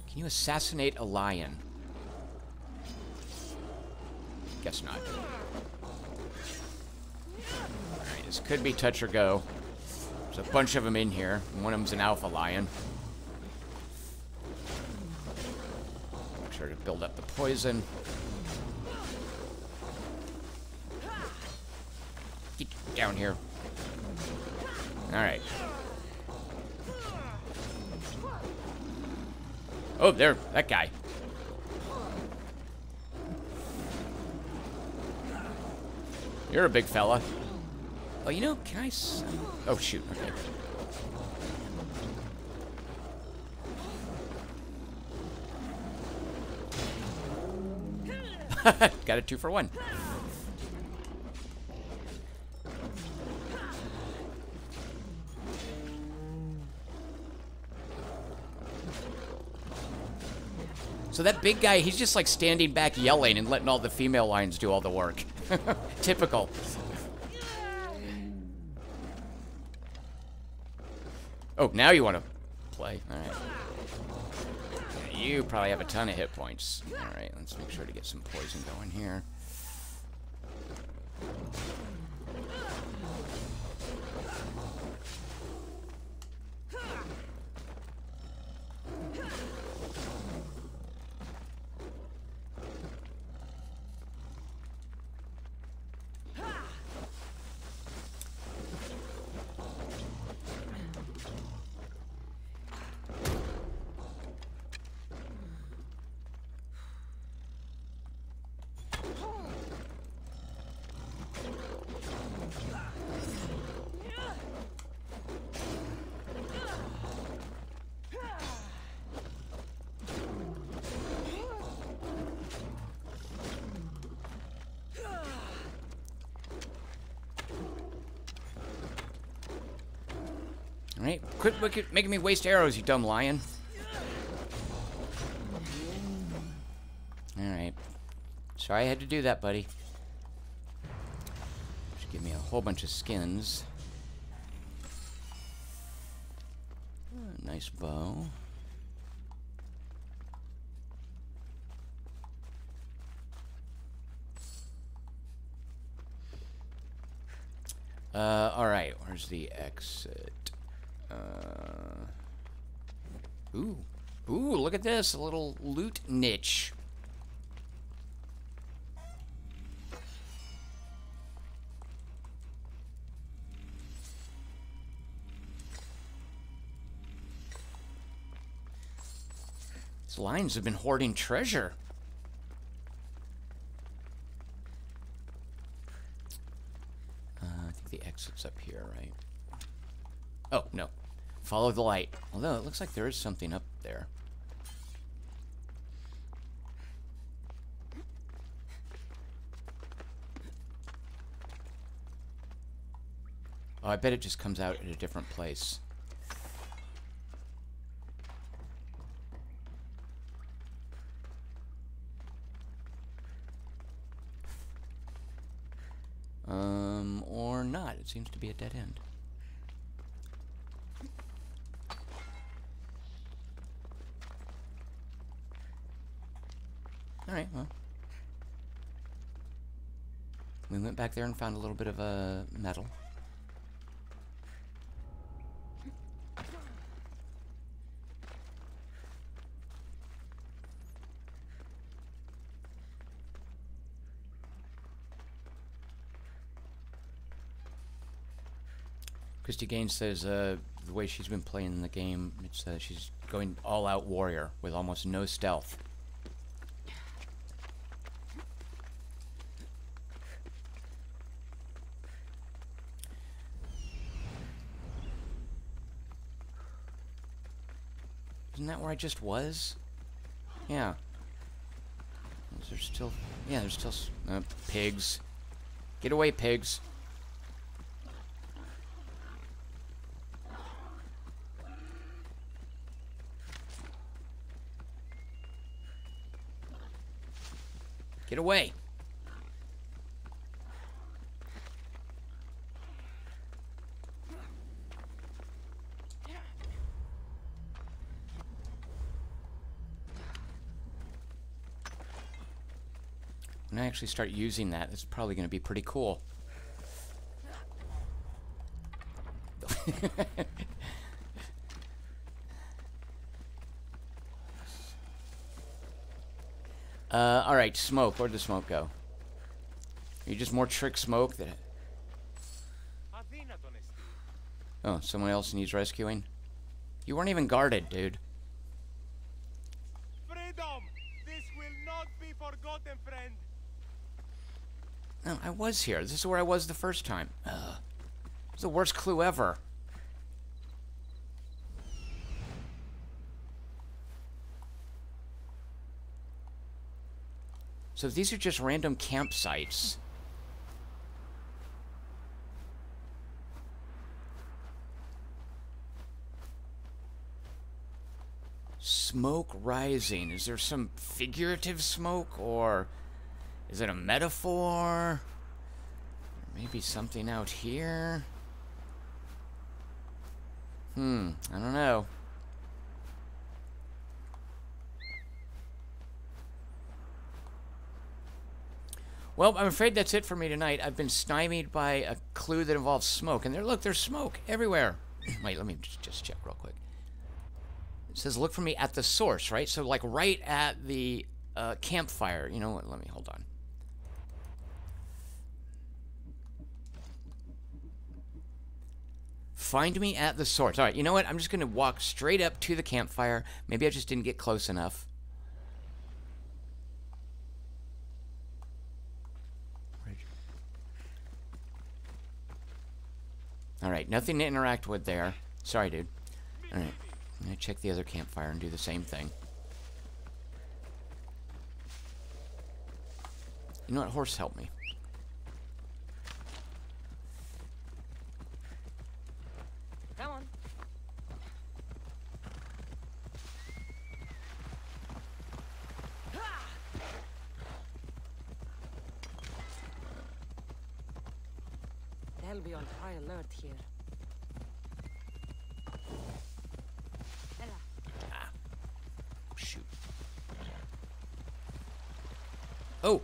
Can you assassinate a lion? Guess not. Alright, this could be touch or go. There's a bunch of them in here. And one of them's an alpha lion. Make sure to build up the poison. Get down here. Alright. Oh, there, that guy. You're a big fella. Oh, you know, can I... Oh, shoot, okay. Got a 2 for 1. So that big guy, he's just like standing back yelling and letting all the female lions do all the work. Typical. Oh, now you want to play. All right. You probably have a ton of hit points. All right, let's make sure to get some poison going here. Alright, quit making me waste arrows, you dumb lion. Alright. Sorry I had to do that, buddy. Just give me a whole bunch of skins. Nice bow. Alright, where's the exit? Ooh, look at this, a little loot niche. These lions have been hoarding treasure. I think the exit's up here, right? Oh, no. Follow the light. Although, it looks like there is something up there. Oh, I bet it just comes out at a different place. Or not. It seems to be a dead end. Alright, well. We went back there and found a little bit of metal. Christy Gaines says the way she's been playing the game, it's she's going all-out warrior with almost no stealth. Isn't that where I just was? Yeah. Is there still... Yeah, there's still... pigs. Get away, pigs. Get away. When I actually start using that, it's probably going to be pretty cool. Alright, smoke. Where'd the smoke go? Are you just more trick smoke that... Oh, someone else needs rescuing? You weren't even guarded, dude.
forgotten, friend.
No, I was here. This is where I was the first time. It's the worst clue ever. So these are just random campsites. Smoke rising. Is there some figurative smoke, or is it a metaphor? Or maybe something out here? I don't know. Well, I'm afraid that's it for me tonight. I've been stymied by a clue that involves smoke. And there, look, there's smoke everywhere. Wait, let me just check real quick. It says look for me at the source, right? So, like, right at the campfire. You know what? Let me, hold on. Find me at the source. All right, you know what? I'm just going to walk straight up to the campfire. Maybe I just didn't get close enough. Alright, nothing to interact with there. Sorry, dude. Alright, I'm gonna check the other campfire and do the same thing. You know what? Horse, help me.
Come on. They'll be on high alert here.
Shoot. Oh!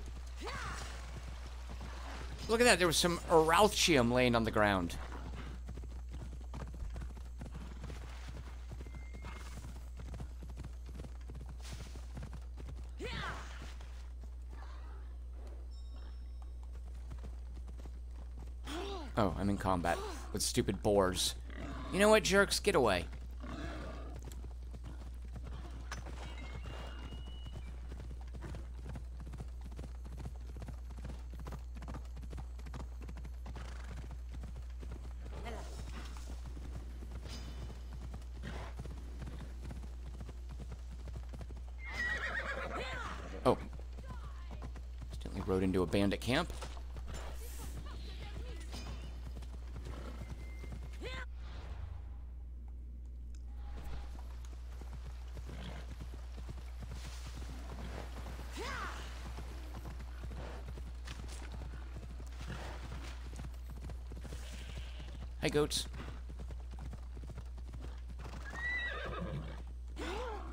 Look at that, there was some Aralchium laying on the ground. Oh, I'm in combat with stupid boars. You know what, jerks? Get away. Oh. Accidentally rode into a bandit camp. Hi, goats.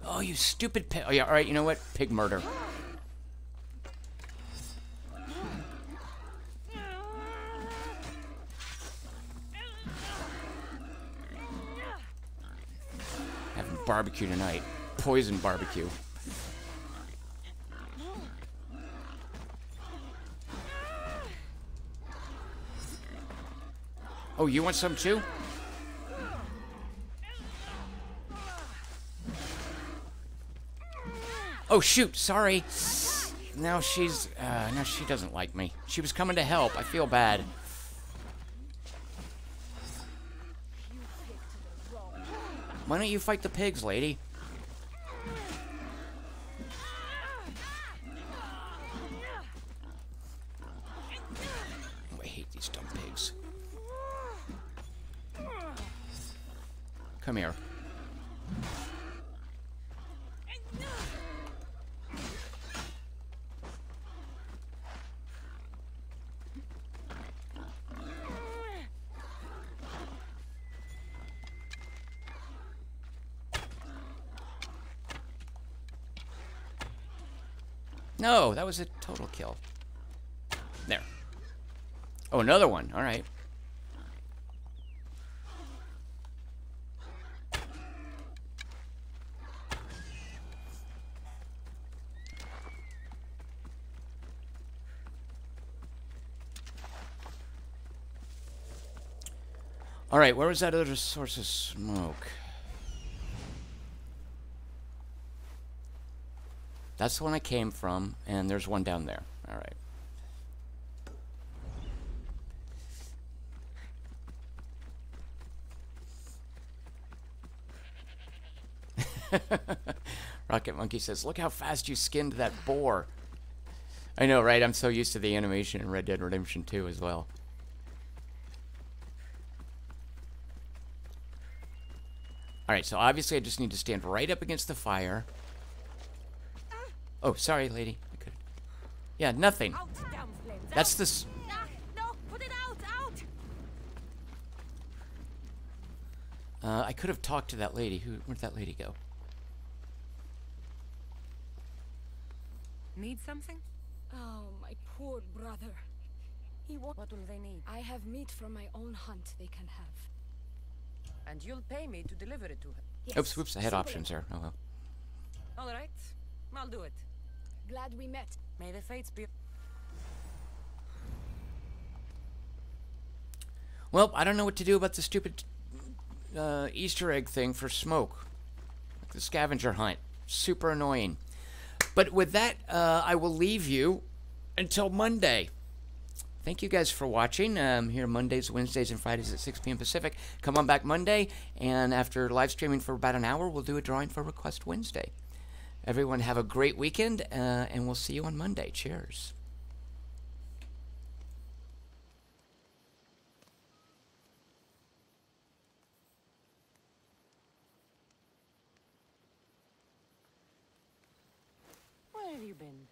Oh, you stupid pig. Oh, yeah, alright, you know what? Pig murder. Having barbecue tonight. Poison barbecue. Oh, you want some too? Oh, shoot, sorry. Now she's, now she doesn't like me. She was coming to help. I feel bad. Why don't you fight the pigs, lady? Oh, I hate these dumb pigs. Come here. No, that was a total kill. There. Oh, another one. All right. All right, where was that other source of smoke? That's the one I came from, and there's one down there. All right. Rocket Monkey says, "Look how fast you skinned that boar." I know, right? I'm so used to the animation in Red Dead Redemption 2 as well. Alright, so obviously I just need to stand right up against the fire. Oh, sorry, lady. I could. Yeah, nothing.
Out, damn flames,
That's
out.
this.
No, put it out, out.
I could have talked to that lady. Where'd that lady go?
Need something?
Oh, my poor brother.
What will they need?
I have meat from my own hunt they can have.
And you'll pay me to deliver it to her.
Yes,
Oops, whoops, I had
simple
options there. Oh well.
All right, I'll do it.
Glad we met.
May the fates be...
Well, I don't know what to do about the stupid Easter egg thing for smoke. Like the scavenger hunt. Super annoying. But with that, I will leave you until Monday. Thank you guys for watching. Here Mondays, Wednesdays, and Fridays at 6 p.m. Pacific. Come on back Monday, and after live streaming for about an hour, we'll do a drawing for Request Wednesday. Everyone have a great weekend, and we'll see you on Monday. Cheers.
Where have you been?